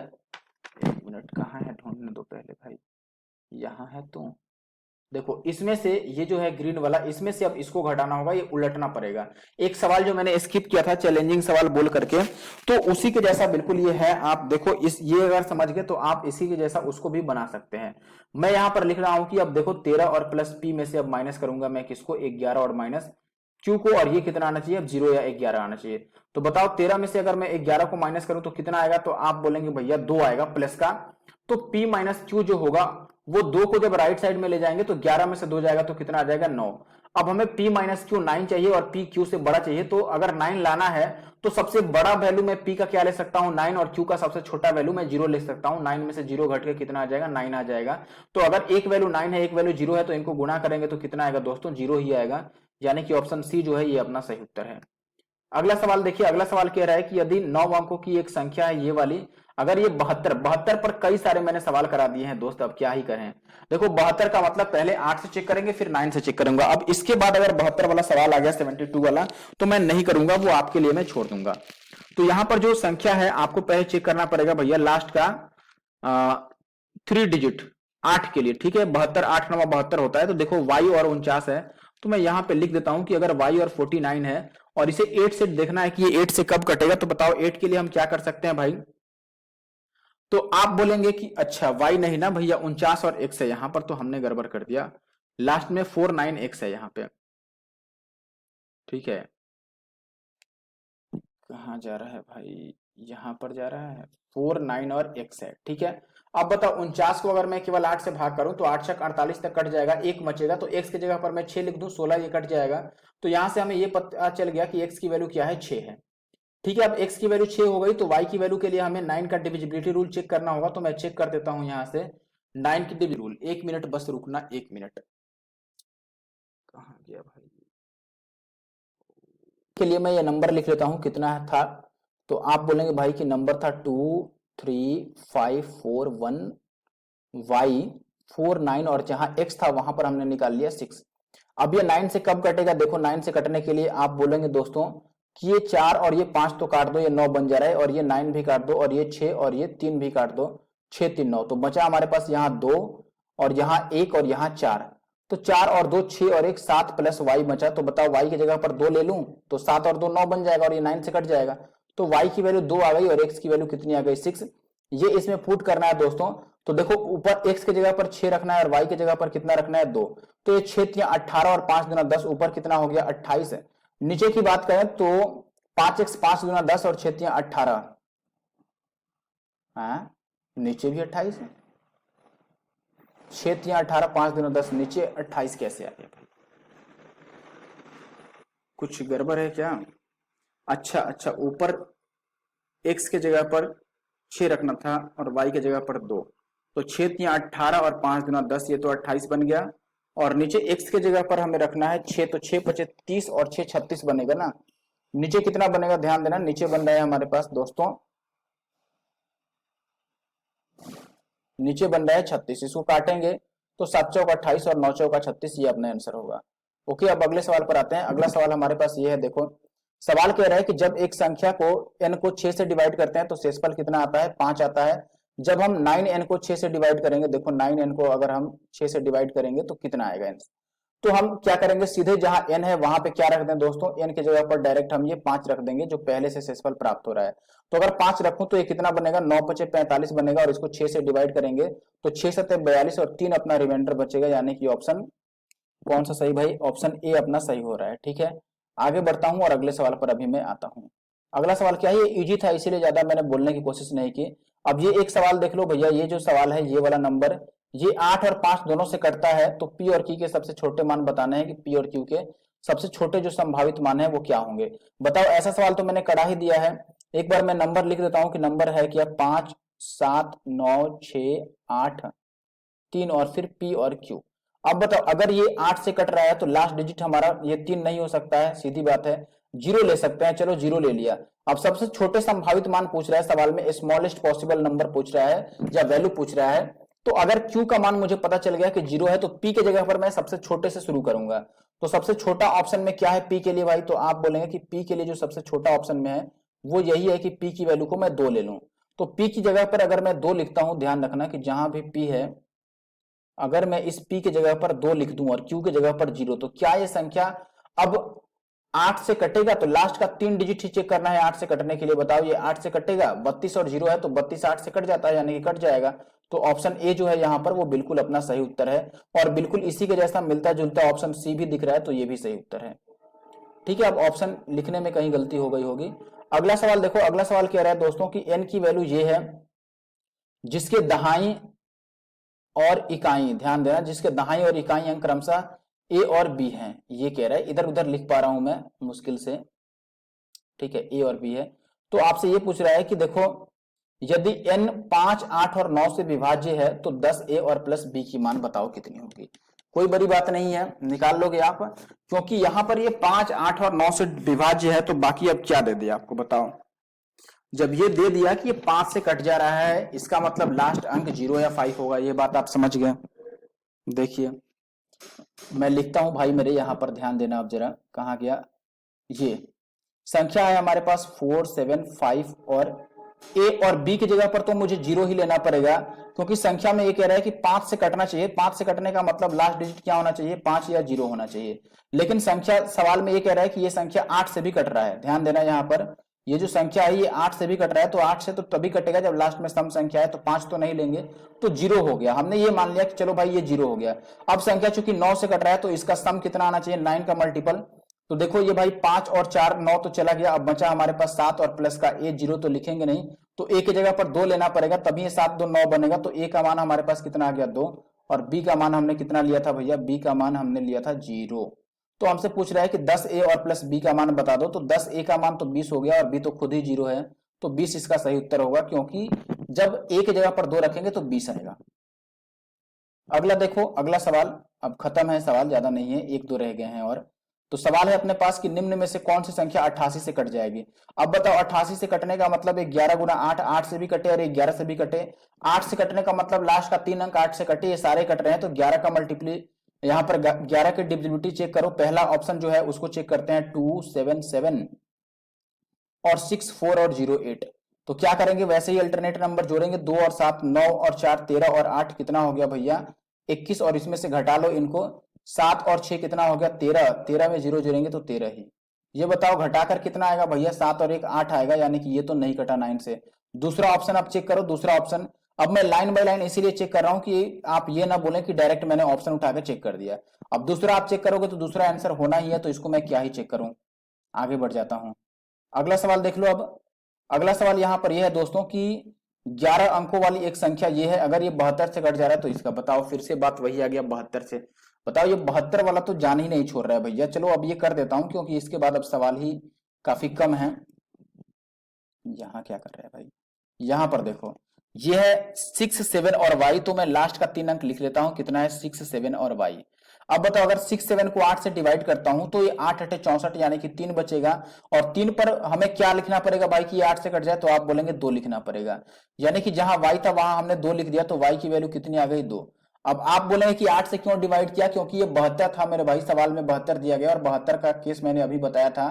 एक मिनट कहाँ है, ढूंढने दो पहले भाई, यहां है। तो देखो इसमें से ये जो है ग्रीन वाला, इसमें से अब इसको घटाना होगा, ये उलटना पड़ेगा। एक सवाल जो मैंने स्किप किया था चैलेंजिंग सवाल बोल करके, तो उसी के जैसा बिल्कुल ये है। आप देखो इस, ये अगर समझ गए तो आप इसी के जैसा उसको भी बना सकते हैं। मैं यहां पर लिख रहा हूं कि अब देखो 13 और प्लस p में से अब माइनस करूंगा मैं किसको, 11 और माइनस q को, और ये कितना आना चाहिए, अब 0 या 11 आना चाहिए। तो बताओ 13 में से अगर मैं 11 को माइनस करूं तो कितना आएगा, तो आप बोलेंगे भैया 2 आएगा प्लस का। तो p माइनस क्यू जो होगा वो 2 को जब राइट साइड में ले जाएंगे तो 11 में से 2 जाएगा तो कितना आ जाएगा, 9। अब हमें p माइनस क्यू 9 चाहिए और p q से बड़ा चाहिए, तो अगर 9 लाना है तो सबसे बड़ा वैल्यू मैं p का क्या ले सकता हूं, 9, और q का सबसे छोटा वैल्यू मैं 0 ले सकता हूं। 9 में से 0 घट के कितना आ जाएगा, 9 आ जाएगा। तो अगर एक वैल्यू 9 है, एक वैल्यू 0 है, तो इनको गुणा करेंगे तो कितना आएगा दोस्तों, 0 ही आएगा, यानी कि ऑप्शन सी जो है ये अपना सही उत्तर है। अगला सवाल देखिए, अगला सवाल कह रहा है कि यदि 9 अंकों की एक संख्या है ये वाली, अगर ये 72 पर कई सारे मैंने सवाल करा दिए हैं दोस्त, अब क्या ही करें। देखो 72 का मतलब पहले 8 से चेक करेंगे फिर 9 से चेक करूंगा। अब इसके बाद अगर 72 वाला सवाल आ गया 72 वाला, तो मैं नहीं करूंगा, वो आपके लिए मैं छोड़ दूंगा। तो यहां पर जो संख्या है आपको पहले चेक करना पड़ेगा भैया लास्ट का 3 डिजिट 8 के लिए, ठीक है। 72 8 9 72 होता है। तो देखो y और 49 है, तो मैं यहां पे लिख देता हूं कि अगर y और 49 है और इसे 8 से देखना है कि ये 8 से कब कटेगा, तो बताओ 8 के लिए हम क्या कर सकते हैं भाई। तो आप बोलेंगे कि अच्छा y नहीं ना भैया, 49 और x है, यहां पर तो हमने गड़बड़ कर दिया, लास्ट में 49x है यहाँ पे। ठीक है, कहाँ जा रहा है भाई, यहाँ पर जा रहा है, 49 और x है। ठीक है, अब बताओ 49 को अगर मैं केवल 8 से भाग करूं तो 8 से 48 तक कट जाएगा, एक बचेगा, तो x की जगह पर मैं 6 लिख दूं, 16 ये कट जाएगा। तो यहां से हमें ये पता चल गया कि x की वैल्यू क्या है, 6 है। ठीक है, अब x की वैल्यू 6 हो गई, तो y की वैल्यू के लिए हमें 9 का डिविजिबिलिटी रूल चेक करना होगा। तो मैं चेक कर देता हूं यहां से 9 की डिविजिबिलिटी रूल। 1 मिनट बस रुकना, 1 मिनट, कहाँ गया भाई, के लिए मैं ये नंबर लिख लेता हूं कितना था। तो आप बोलेंगे भाई कि नंबर था 23541 y 49, और जहां x था वहां पर हमने निकाल लिया 6। अब ये 9 से कब कटेगा, देखो 9 से कटने के लिए आप बोलेंगे दोस्तों कि ये 4 और ये 5 तो काट दो, ये 9 बन जा रहा है, और ये 9 भी काट दो, और ये 6 और ये 3 भी काट दो, 6 3 9, तो बचा हमारे पास यहाँ 2 और यहाँ 1 और यहाँ 4। तो 4 और 2 6 और 1 7 प्लस y बचा। तो बताओ y की जगह पर 2 ले लूं तो 7 और 2 9 बन जाएगा, और ये 9 से कट जाएगा। तो y की वैल्यू 2 आ गई और x की वैल्यू कितनी आ गई, 6। ये इसमें पुट करना है दोस्तों। तो देखो ऊपर x की जगह पर 6 रखना है और y की जगह पर कितना रखना है, 2। तो ये 6 18 और 5 गुना 10, ऊपर कितना हो गया, 28 है। नीचे की बात करें तो 5x 5 गुना 10 और 6 18, हाँ नीचे भी 28 है। 6 18, 5 गुना 10, नीचे 28 कैसे आ गया भाई, कुछ गड़बड़ है क्या। अच्छा अच्छा, ऊपर x के जगह पर 6 रखना था और y के जगह पर 2। तो 6 18 और 5 गुना 10, ये तो 28 बन गया। और नीचे x के जगह पर हमें रखना है 6, तो 6 पचे 30 और 6 36 बनेगा ना। नीचे कितना बनेगा, ध्यान देना, नीचे बन रहा है हमारे पास दोस्तों, नीचे बन रहा है 36। इसको काटेंगे तो 7 चौक 28 और 9 चौक 36, ये अपना आंसर होगा। ओके, अब अगले सवाल पर आते हैं। अगला सवाल हमारे पास ये है, देखो सवाल कह रहा है कि जब एक संख्या को n को 6 से डिवाइड करते हैं तो शेषफल कितना आता है, 5 आता है। जब हम 9n को 6 से डिवाइड करेंगे, देखो 9n को अगर हम 6 से डिवाइड करेंगे तो कितना आएगा n। तो हम क्या करेंगे, सीधे जहां n है वहां पे क्या रख दें दोस्तों, n की जगह पर डायरेक्ट हम ये 5 रख देंगे, जो पहले से शेषफल प्राप्त हो रहा है। तो अगर 5 रखूं तो ये कितना बनेगा, 9 पचे 45 बनेगा, और इसको 6 से डिवाइड करेंगे तो 6 सत्ते 42 और 3 अपना रिमाइंडर बचेगा, यानी कि ऑप्शन कौन सा सही भाई, ऑप्शन ए अपना सही हो रहा है। ठीक है, आगे बढ़ता हूं और अगले सवाल पर अभी मैं आता हूं। अगला सवाल क्या है, ये इजी था इसीलिए ज्यादा मैंने बोलने की कोशिश नहीं की। अब ये एक सवाल देख लो भैया, ये जो सवाल है ये वाला नंबर, ये 8 और 5 दोनों से कटता है, तो पी और क्यू के सबसे छोटे मान बताने हैं कि पी और क्यू के सबसे छोटे जो संभावित मान है वो क्या होंगे। बताओ, ऐसा सवाल तो मैंने करा ही दिया है। एक बार मैं नंबर लिख देता हूं कि नंबर है क्या, 5 7 9 6 8 3 और फिर पी और क्यू। अब बताओ, अगर ये 8 से कट रहा है तो लास्ट डिजिट हमारा ये 3 नहीं हो सकता है, सीधी बात है, 0 ले सकते हैं, चलो 0 ले लिया। अब सबसे छोटे संभावित मान पूछ रहा है सवाल में, स्मॉलेस्ट पॉसिबल नंबर पूछ रहा है या वैल्यू पूछ रहा है। तो अगर Q का मान मुझे पता चल गया कि 0 है, तो P के जगह पर मैं सबसे छोटे से शुरू करूंगा। तो सबसे छोटा ऑप्शन में क्या है P के लिए भाई, तो आप बोलेंगे कि P के लिए जो सबसे छोटा ऑप्शन में है वो यही है कि P की वैल्यू को मैं 2 ले लूं। तो P की जगह पर अगर मैं 2 लिखता हूं, ध्यान रखना कि जहां भी P है, अगर मैं इस P की जगह पर 2 लिख दूं और Q की जगह पर 0, तो क्या ये संख्या अब 8 से कटेगा, तो लास्ट का 3 डिजिट ही चेक करना है 8 से कटने के लिए। बताओ ये 8 से कटेगा, 32 और 0 है, तो 32 8 से कट जाता है, यानी कि कट जाएगा। तो ऑप्शन ए जो है यहाँ पर वो बिल्कुल अपना सही उत्तर है, और बिल्कुल इसी के जैसा मिलता जुलता ऑप्शन सी भी दिख रहा है, तो ये भी सही उत्तर है। ठीक है, अब ऑप्शन लिखने में कहीं गलती हो गई होगी। अगला सवाल देखो, अगला सवाल कह रहा है दोस्तों कि एन की वैल्यू ये है जिसके दहाई और इकाई, ध्यान देना, जिसके दहाई और इकाई अंक क्रमशः ए और बी हैं, ये कह रहा है, इधर उधर लिख पा रहा हूं मैं मुश्किल से। ठीक है, ए और बी है। तो आपसे ये पूछ रहा है कि देखो यदि n 5 8 और 9 से विभाज्य है तो 10 ए और प्लस बी की मान बताओ कितनी होगी। कोई बड़ी बात नहीं है, निकाल लोगे आप, क्योंकि यहां पर ये 5 8 और 9 से विभाज्य है, तो बाकी अब क्या दे दिया आपको, बताओ। जब ये दे दिया कि ये 5 से कट जा रहा है, इसका मतलब लास्ट अंक 0 या 5 होगा, ये बात आप समझ गए। देखिए मैं लिखता हूं भाई मेरे, यहां पर ध्यान देना, आप जरा कहां गया, ये संख्या है हमारे पास 4 7 5, और ए और बी की जगह पर तो मुझे 0 ही लेना पड़ेगा, क्योंकि संख्या में ये कह रहा है कि 5 से कटना चाहिए। 5 से कटने का मतलब लास्ट डिजिट क्या होना चाहिए, 5 या 0 होना चाहिए। लेकिन संख्या सवाल में ये कह रहा है कि ये संख्या 8 से भी कट रहा है, ध्यान देना यहाँ पर, ये जो संख्या है ये 8 से भी कट रहा है, तो 8 से तो तभी कटेगा जब लास्ट में सम संख्या है, तो 5 तो नहीं लेंगे, तो 0 हो गया। हमने ये मान लिया कि चलो भाई ये 0 हो गया। अब संख्या चूंकि 9 से कट रहा है तो इसका सम कितना आना चाहिए, 9 का मल्टीपल। तो देखो ये भाई 5 और 4 9 तो चला गया, अब बचा हमारे पास 7 और प्लस का ए, 0 तो लिखेंगे नहीं, तो ए की जगह पर 2 लेना पड़ेगा, तभी ये 7 2 9 बनेगा। तो ए का मान हमारे पास कितना आ गया 2, और बी का मान हमने कितना लिया था भैया, बी का मान हमने लिया था 0। तो हमसे पूछ रहा है कि 10 ए और प्लस बी का मान बता दो, तो 10 ए का मान तो 20 हो गया और बी तो खुद ही 0 है, तो 20 इसका सही उत्तर होगा, क्योंकि जब ए की जगह पर 2 रखेंगे तो 20 आएगा। अगला देखो, अगला सवाल अब खत्म है, सवाल ज्यादा नहीं है, 1 2 रह गए हैं और। तो सवाल है अपने पास कि निम्न में से कौन सी संख्या 88 से कट जाएगी। अब बताओ 88 से कटने का मतलब 11 गुना 8, 8 से भी कटे और 11 से भी कटे। 8 से कटने का मतलब लास्ट का 3 अंक 8 से कटे, ये सारे कट रहे हैं, तो 11 का मल्टीप्ली, यहाँ पर 11 की डिविजिबिलिटी चेक करो। पहला ऑप्शन जो है उसको चेक करते हैं, 2 7 7 और 6 4 और 0 8। तो क्या करेंगे, वैसे ही अल्टरनेट नंबर जोड़ेंगे, 2 और 7 9 और 4 13 और 8 कितना हो गया भैया 21, और इसमें से घटा लो इनको, 7 और 6 कितना हो गया 13, 13 में 0 जोड़ेंगे तो 13 ही। ये बताओ घटाकर कितना आएगा भैया, 7 और 1 8 आएगा, यानी कि ये तो नहीं कटा 9 से। दूसरा ऑप्शन आप चेक करो, दूसरा ऑप्शन। अब मैं लाइन बाय लाइन इसीलिए चेक कर रहा हूं कि आप ये ना बोलें कि डायरेक्ट मैंने ऑप्शन उठाकर चेक कर दिया। अब दूसरा आप चेक करोगे तो दूसरा आंसर होना ही है, तो इसको मैं क्या ही चेक करूं, आगे बढ़ जाता हूं। अगला सवाल देख लो। अब अगला सवाल यहाँ पर यह है दोस्तों कि 11 अंकों वाली एक संख्या ये है, अगर ये 72 से कट जा रहा है तो इसका बताओ। फिर से बात वही आ गया 72 से, बताओ ये 72 वाला तो जान ही नहीं छोड़ रहा है भैया। चलो अब ये कर देता हूं, क्योंकि इसके बाद अब सवाल ही काफी कम है। यहाँ क्या कर रहा है भाई, यहाँ पर देखो ये है 6 7 और y, तो मैं लास्ट का 3 अंक लिख लेता हूं, कितना है 6 7 और y। अब बताओ अगर 6 7 को 8 से डिवाइड करता हूं तो ये 8 8 64, यानी कि 3 बचेगा, और 3 पर हमें क्या लिखना पड़ेगा भाई कि 8 से कट जाए, तो आप बोलेंगे 2 लिखना पड़ेगा, यानी कि जहां y था वहां हमने 2 लिख दिया, तो y की वैल्यू कितनी आ गई 2। अब आप बोलेंगे कि 8 से क्यों डिवाइड किया, क्योंकि ये 72 था मेरे भाई, सवाल में 72 दिया गया, और 72 का केस मैंने अभी बताया था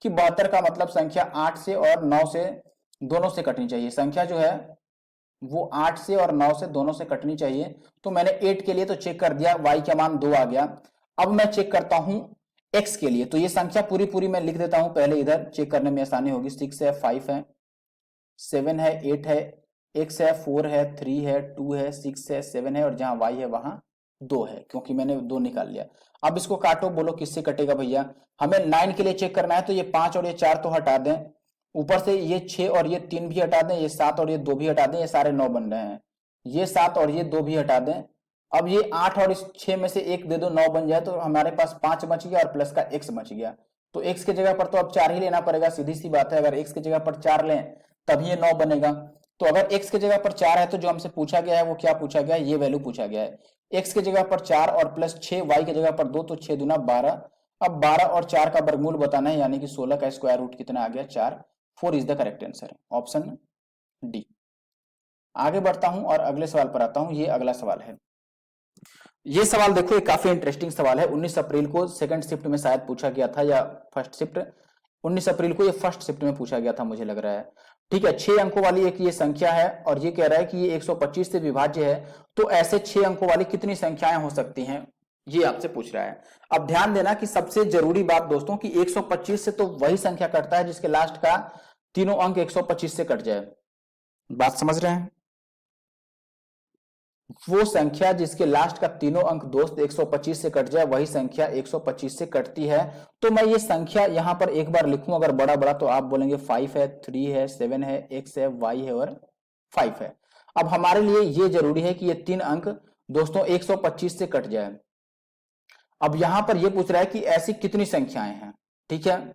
कि 72 का मतलब संख्या 8 से और 9 से दोनों से कटनी चाहिए, संख्या जो है वो 8 से और 9 से दोनों से कटनी चाहिए। तो मैंने 8 के लिए तो चेक कर दिया, y का मान 2 आ गया। अब मैं चेक करता हूं x के लिए, तो ये संख्या पूरी पूरी मैं लिख देता हूं पहले, इधर चेक करने में आसानी होगी। 6 है, 5 है, 7 है, 8 है, x है, 4 है, 3 है, 2 है, 6 है, 7 है, और जहां y है वहां 2 है, क्योंकि मैंने 2 निकाल लिया। अब इसको काटो, बोलो किससे कटेगा भैया। हमें 9 के लिए चेक करना है, तो ये 5 और ये 4 तो हटा दें, ऊपर से ये 6 और ये 3 भी हटा दें, ये 7 और ये 2 भी हटा दें, ये सारे 9 बन रहे हैं, ये 7 और ये 2 भी हटा दें। अब ये 8 और इस 6 में से एक दे दो, 9 बन जाए, तो हमारे पास 5 बच गया और प्लस का x बच गया। तो x की जगह पर तो अब 4 ही लेना पड़ेगा, सीधी सी बात है, अगर x की जगह पर 4 लें तभी ये 9 बनेगा। तो अगर x की जगह पर 4 है तो जो हमसे पूछा गया है वो क्या पूछा गया है, ये वैल्यू पूछा गया है। x की जगह पर 4 और प्लस 6, y की जगह पर 2, तो 6 दूना 12। अब 12 और 4 का वर्गमूल बताना है, यानी कि 16 का स्क्वायर रूट कितना आ गया 4। 4 is the correct answer, option D. आगे बढ़ता हूं और अगले सवाल पर आता हूं। ये अगला सवाल है, ये सवाल देखो, ये काफी इंटरेस्टिंग सवाल है। 19 अप्रैल को सेकंड शिफ्ट में शायद पूछा गया था, या फर्स्ट शिफ्ट, 19 अप्रैल को ये फर्स्ट शिफ्ट में पूछा गया था मुझे लग रहा है। ठीक है, 6 अंकों वाली एक ये संख्या है, और ये कह रहा है कि ये 125 से विभाज्य है, तो ऐसे 6 अंकों वाली कितनी संख्याएं हो सकती हैं, ये आपसे पूछ रहा है। अब ध्यान देना कि सबसे जरूरी बात दोस्तों कि 125 से तो वही संख्या कटता है जिसके लास्ट का तीनों अंक 125 से कट जाए। बात समझ रहे हैं, वो संख्या जिसके लास्ट का तीनों अंक दोस्त 125 से कट जाए वही संख्या 125 से कटती है। तो मैं ये संख्या यहां पर एक बार लिखूं अगर बड़ा बड़ा, तो आप बोलेंगे 5 है, 3 है, 7 है, x है, y है और 5 है। अब हमारे लिए ये जरूरी है कि ये 3 अंक दोस्तों 125 से कट जाए। अब यहां पर ये पूछ रहा है कि ऐसी कितनी संख्याएं हैं। ठीक है,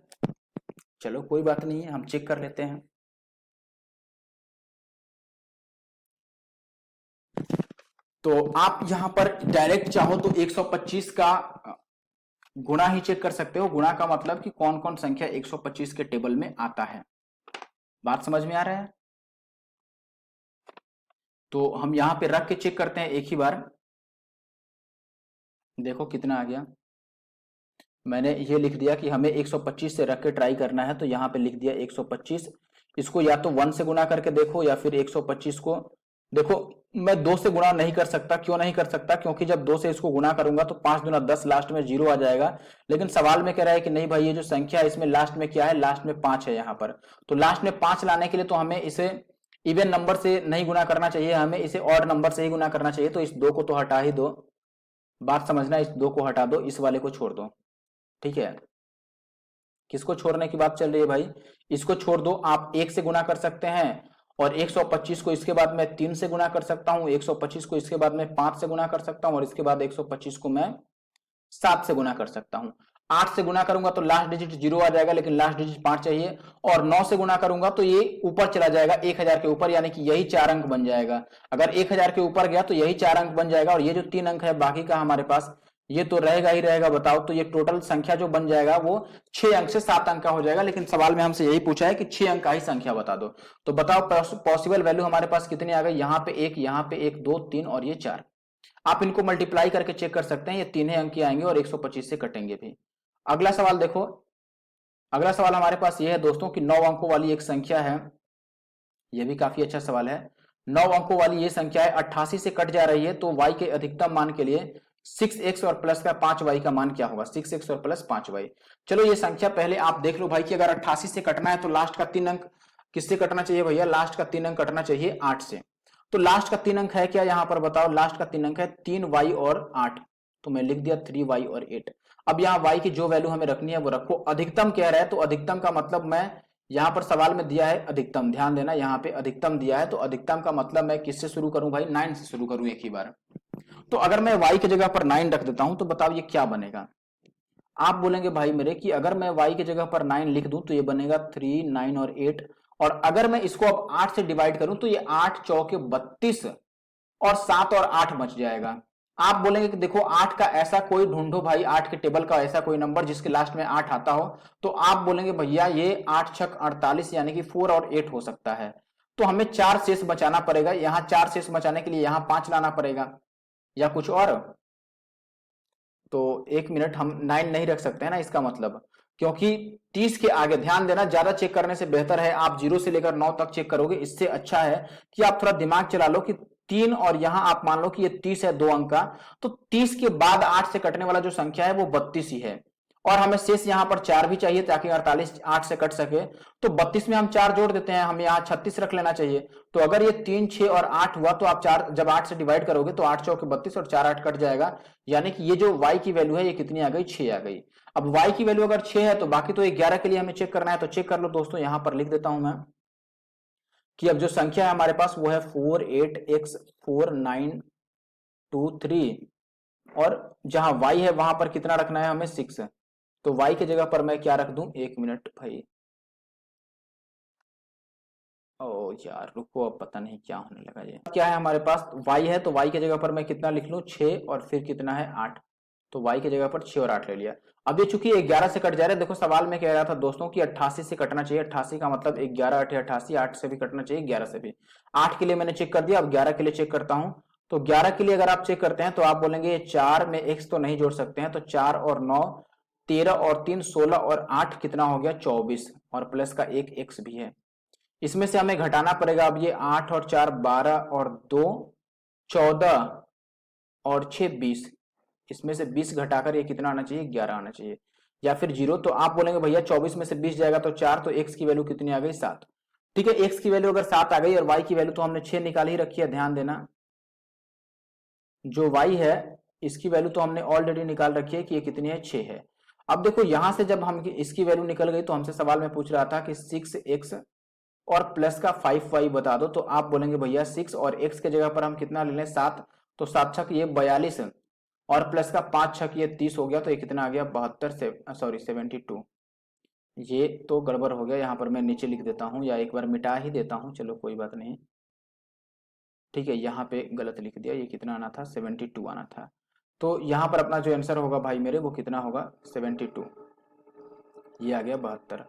चलो कोई बात नहीं है, हम चेक कर लेते हैं। तो आप यहां पर डायरेक्ट चाहो तो 125 का गुणा ही चेक कर सकते हो। गुणा का मतलब कि कौन कौन संख्या 125 के टेबल में आता है। बात समझ में आ रहा है, तो हम यहां पे रख के चेक करते हैं एक ही बार। देखो कितना आ गया, मैंने ये लिख दिया कि हमें 125 से रख के ट्राई करना है, तो यहां पे लिख दिया 125। इसको या तो 1 से गुणा करके देखो, या फिर 125 को देखो मैं 2 से गुणा नहीं कर सकता। क्यों नहीं कर सकता? क्योंकि जब 2 से इसको गुणा करूंगा तो 5 दूना 10, लास्ट में 0 आ जाएगा। लेकिन सवाल में कह रहा है कि नहीं भाई, ये जो संख्या है इसमें लास्ट में क्या है, लास्ट में 5 है यहाँ पर। तो लास्ट में 5 लाने के लिए तो हमें इसे इवन नंबर से नहीं गुणा करना चाहिए, हमें इसे ऑड नंबर से ही गुणा करना चाहिए। तो इस 2 को तो हटा ही दो, बात समझना, इस 2 को हटा दो, इस वाले को छोड़ दो। ठीक है, किसको छोड़ने की बात चल रही है भाई? इसको छोड़ दो। आप 1 से गुणा कर सकते हैं और 125 को इसके बाद मैं 3 से गुणा कर सकता हूं, 125 को इसके बाद मैं 5 से गुणा कर सकता हूं और इसके बाद 125 को मैं 7 से गुणा कर सकता हूं। 8 से गुणा करूंगा तो लास्ट डिजिट 0 आ जाएगा, लेकिन लास्ट डिजिट 5 चाहिए। और 9 से गुणा करूंगा तो ये ऊपर चला जाएगा 1000 के ऊपर, यानी कि यही 4 अंक बन जाएगा। अगर 1000 के ऊपर गया तो यही 4 अंक बन जाएगा और ये जो 3 अंक है बाकी का हमारे पास, ये तो रहेगा ही रहेगा। बताओ, तो ये टोटल संख्या जो बन जाएगा वो 6 अंक से 7 अंक का हो जाएगा। लेकिन सवाल में हमसे यही पूछा है कि 6 अंक का ही संख्या बता दो। तो बताओ पॉसिबल वैल्यू हमारे पास कितनी आ गई? यहाँ पे 1, यहाँ पे 1, 2, 3 और ये 4। आप इनको मल्टीप्लाई करके चेक कर सकते हैं, ये 3 अंक ही आएंगे और 125 से कटेंगे भी। अगला सवाल देखो, अगला सवाल हमारे पास ये है दोस्तों कि 9 अंकों वाली एक संख्या है। ये भी काफी अच्छा सवाल है। 9 अंकों वाली ये संख्या है, 88 से कट जा रही है, तो y के अधिकतम मान के लिए 6x और प्लस का 5y का मान क्या होगा? 6x और प्लस 5y। चलो ये संख्या पहले आप देख लो भाई कि अगर 88 से कटना है तो लास्ट का 3 अंक किससे कटना चाहिए भैया? लास्ट का 3 अंक कटना चाहिए 8 से। तो लास्ट का 3 अंक है क्या यहाँ पर? बताओ, लास्ट का 3 अंक है 3y और 8। तो मैं लिख दिया 3y और 8। अब यहाँ y की जो वैल्यू हमें रखनी है वो रखो। अधिकतम कह रहा है तो अधिकतम का मतलब, मैं यहाँ पर सवाल में दिया है अधिकतम, ध्यान देना, यहाँ पे अधिकतम दिया है तो अधिकतम का मतलब मैं किससे शुरू करूं भाई? 9 से शुरू करूं एक ही बार। तो अगर मैं y की जगह पर 9 रख देता हूं तो बताओ ये क्या बनेगा? आप बोलेंगे भाई मेरे कि अगर मैं y की जगह पर 9 लिख दूं तो ये बनेगा 3, 9 और 8। और अगर मैं इसको अब 8 से डिवाइड करूं तो ये 8 चौके 32 और 7 और 8 बच जाएगा। आप बोलेंगे कि देखो 8 का ऐसा कोई ढूंढो भाई, 8 के टेबल का ऐसा कोई नंबर जिसके लास्ट में 8 आता हो। तो आप बोलेंगे भैया ये 8 छक 48, यानी कि 4 और 8 हो सकता है। तो हमें 4 शेष बचाना पड़ेगा। यहाँ 4 शेष बचाने के लिए यहाँ 5 लाना पड़ेगा या कुछ और। तो 1 मिनट, हम 9 नहीं रख सकते हैं ना, इसका मतलब, क्योंकि 30 के आगे, ध्यान देना, ज्यादा चेक करने से बेहतर है आप 0 से लेकर 9 तक चेक करोगे। इससे अच्छा है कि आप थोड़ा दिमाग चला लो कि 3 और यहां आप मान लो कि ये 30 है 2 अंक का, तो 30 के बाद 8 से कटने वाला जो संख्या है वो 32 ही है। और हमें शेष यहाँ पर 4 भी चाहिए ताकि 48 8 से कट सके। तो 32 में हम 4 जोड़ देते हैं, हमें यहाँ 36 रख लेना चाहिए। तो अगर ये 3, 6 और 8 हुआ तो आप 4 जब 8 से डिवाइड करोगे तो 8 चौके 32 और 4 8 कट जाएगा। यानी कि ये जो y की वैल्यू है ये कितनी आ गई? 6 आ गई। अब y की वैल्यू अगर 6 है तो बाकी तो 11 के लिए हमें चेक करना है। तो चेक कर लो दोस्तों, यहां पर लिख देता हूं मैं कि अब जो संख्या है हमारे पास वो है 48x4923 और जहां y है वहां पर कितना रखना है हमें? 6। तो y की जगह पर मैं क्या रख दूं? 1 मिनट भाई, ओ यार रुको, अब पता नहीं क्या होने लगा। ये क्या है हमारे पास? y है, तो y की जगह पर मैं कितना लिख लूं? 6 और फिर कितना है? 8। तो y की जगह पर 6 और 8 ले लिया। अब ये चूंकि 11 से कट जा रहा है, देखो सवाल में कह रहा था दोस्तों कि 88 से कटना चाहिए। 88 का मतलब 11 8 88, 8 से भी कटना चाहिए, 11 से भी। 8 के लिए मैंने चेक कर दिया, अब 11 के लिए चेक करता हूं। तो 11 के लिए अगर आप चेक करते हैं तो आप बोलेंगे 4 में x तो नहीं जोड़ सकते हैं, तो 4 और 9 13 और 3 16 और 8 कितना हो गया? 24 और प्लस का 1 x भी है। इसमें से हमें घटाना पड़ेगा। अब ये 8 और 4 12 और 2 14 और 6 20। इसमें से 20 घटाकर ये कितना आना चाहिए? 11 आना चाहिए या फिर 0। तो आप बोलेंगे भैया 24 में से 20 जाएगा तो 4, तो x की वैल्यू कितनी आ गई? 7। ठीक है, x की वैल्यू अगर 7 आ गई और y की वैल्यू तो हमने 6 निकाल ही रखी है। ध्यान देना, जो y है इसकी वैल्यू तो हमने ऑलरेडी निकाल रखी है कि ये कितनी है? 6 है। अब देखो यहां से जब हम इसकी वैल्यू निकल गई तो हमसे सवाल में पूछ रहा था कि 6x और प्लस का 5y बता दो। तो आप बोलेंगे भैया 6 और x के जगह पर हम कितना ले लें? 7। तो 7 छक ये 42 और प्लस का 5 छक ये 30 हो गया। तो ये कितना आ गया? 72 से सॉरी 72। ये तो गड़बड़ हो गया, यहाँ पर मैं नीचे लिख देता हूँ या एक बार मिटा ही देता हूँ, चलो कोई बात नहीं। ठीक है, यहाँ पे गलत लिख दिया, ये कितना आना था? 72 आना था। तो यहाँ पर अपना जो आंसर होगा भाई मेरे वो कितना होगा? 72। ये आ गया 72।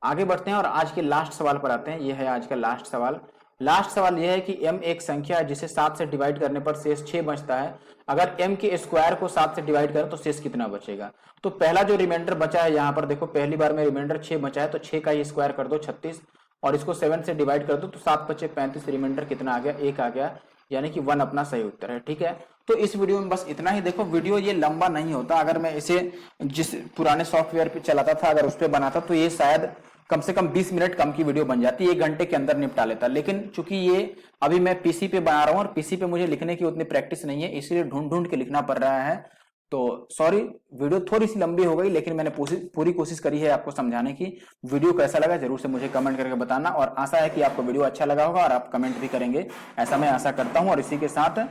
आगे बढ़ते हैं और आज के लास्ट सवाल पर आते हैं। ये है आज का लास्ट सवाल। लास्ट सवाल यह है कि m एक संख्या है जिसे 7 से डिवाइड करने पर शेष 6 बचता है। अगर m के स्क्वायर को 7 से डिवाइड करें तो शेष कितना बचेगा? तो पहला जो रिमाइंडर बचा है यहाँ पर देखो, पहली बार में रिमाइंडर 6 बचा है, तो 6 का ही स्क्वायर कर दो 36 और इसको 7 से डिवाइड कर दो तो 7 बचे 35। रिमाइंडर कितना आ गया? 1 आ गया। यानी कि 1 अपना सही उत्तर है। ठीक है, तो इस वीडियो में बस इतना ही। देखो वीडियो ये लंबा नहीं होता, अगर मैं इसे जिस पुराने सॉफ्टवेयर पे चलाता था अगर उस पर बनाता तो ये शायद कम से कम 20 मिनट कम की वीडियो बन जाती, 1 घंटे के अंदर निपटा लेता। लेकिन चूंकि ये अभी मैं पीसी पे बना रहा हूँ और पीसी पे मुझे लिखने की उतनी प्रैक्टिस नहीं है, इसलिए ढूंढ ढूंढ के लिखना पड़ रहा है। तो सॉरी, वीडियो थोड़ी सी लंबी हो गई, लेकिन मैंने पूरी कोशिश करी है आपको समझाने की। वीडियो कैसा लगा जरूर से मुझे कमेंट करके बताना, और आशा है कि आपको वीडियो अच्छा लगा होगा और आप कमेंट भी करेंगे, ऐसा मैं आशा करता हूं। और इसी के साथ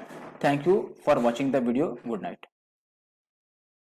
thank you for watching the video. Good night.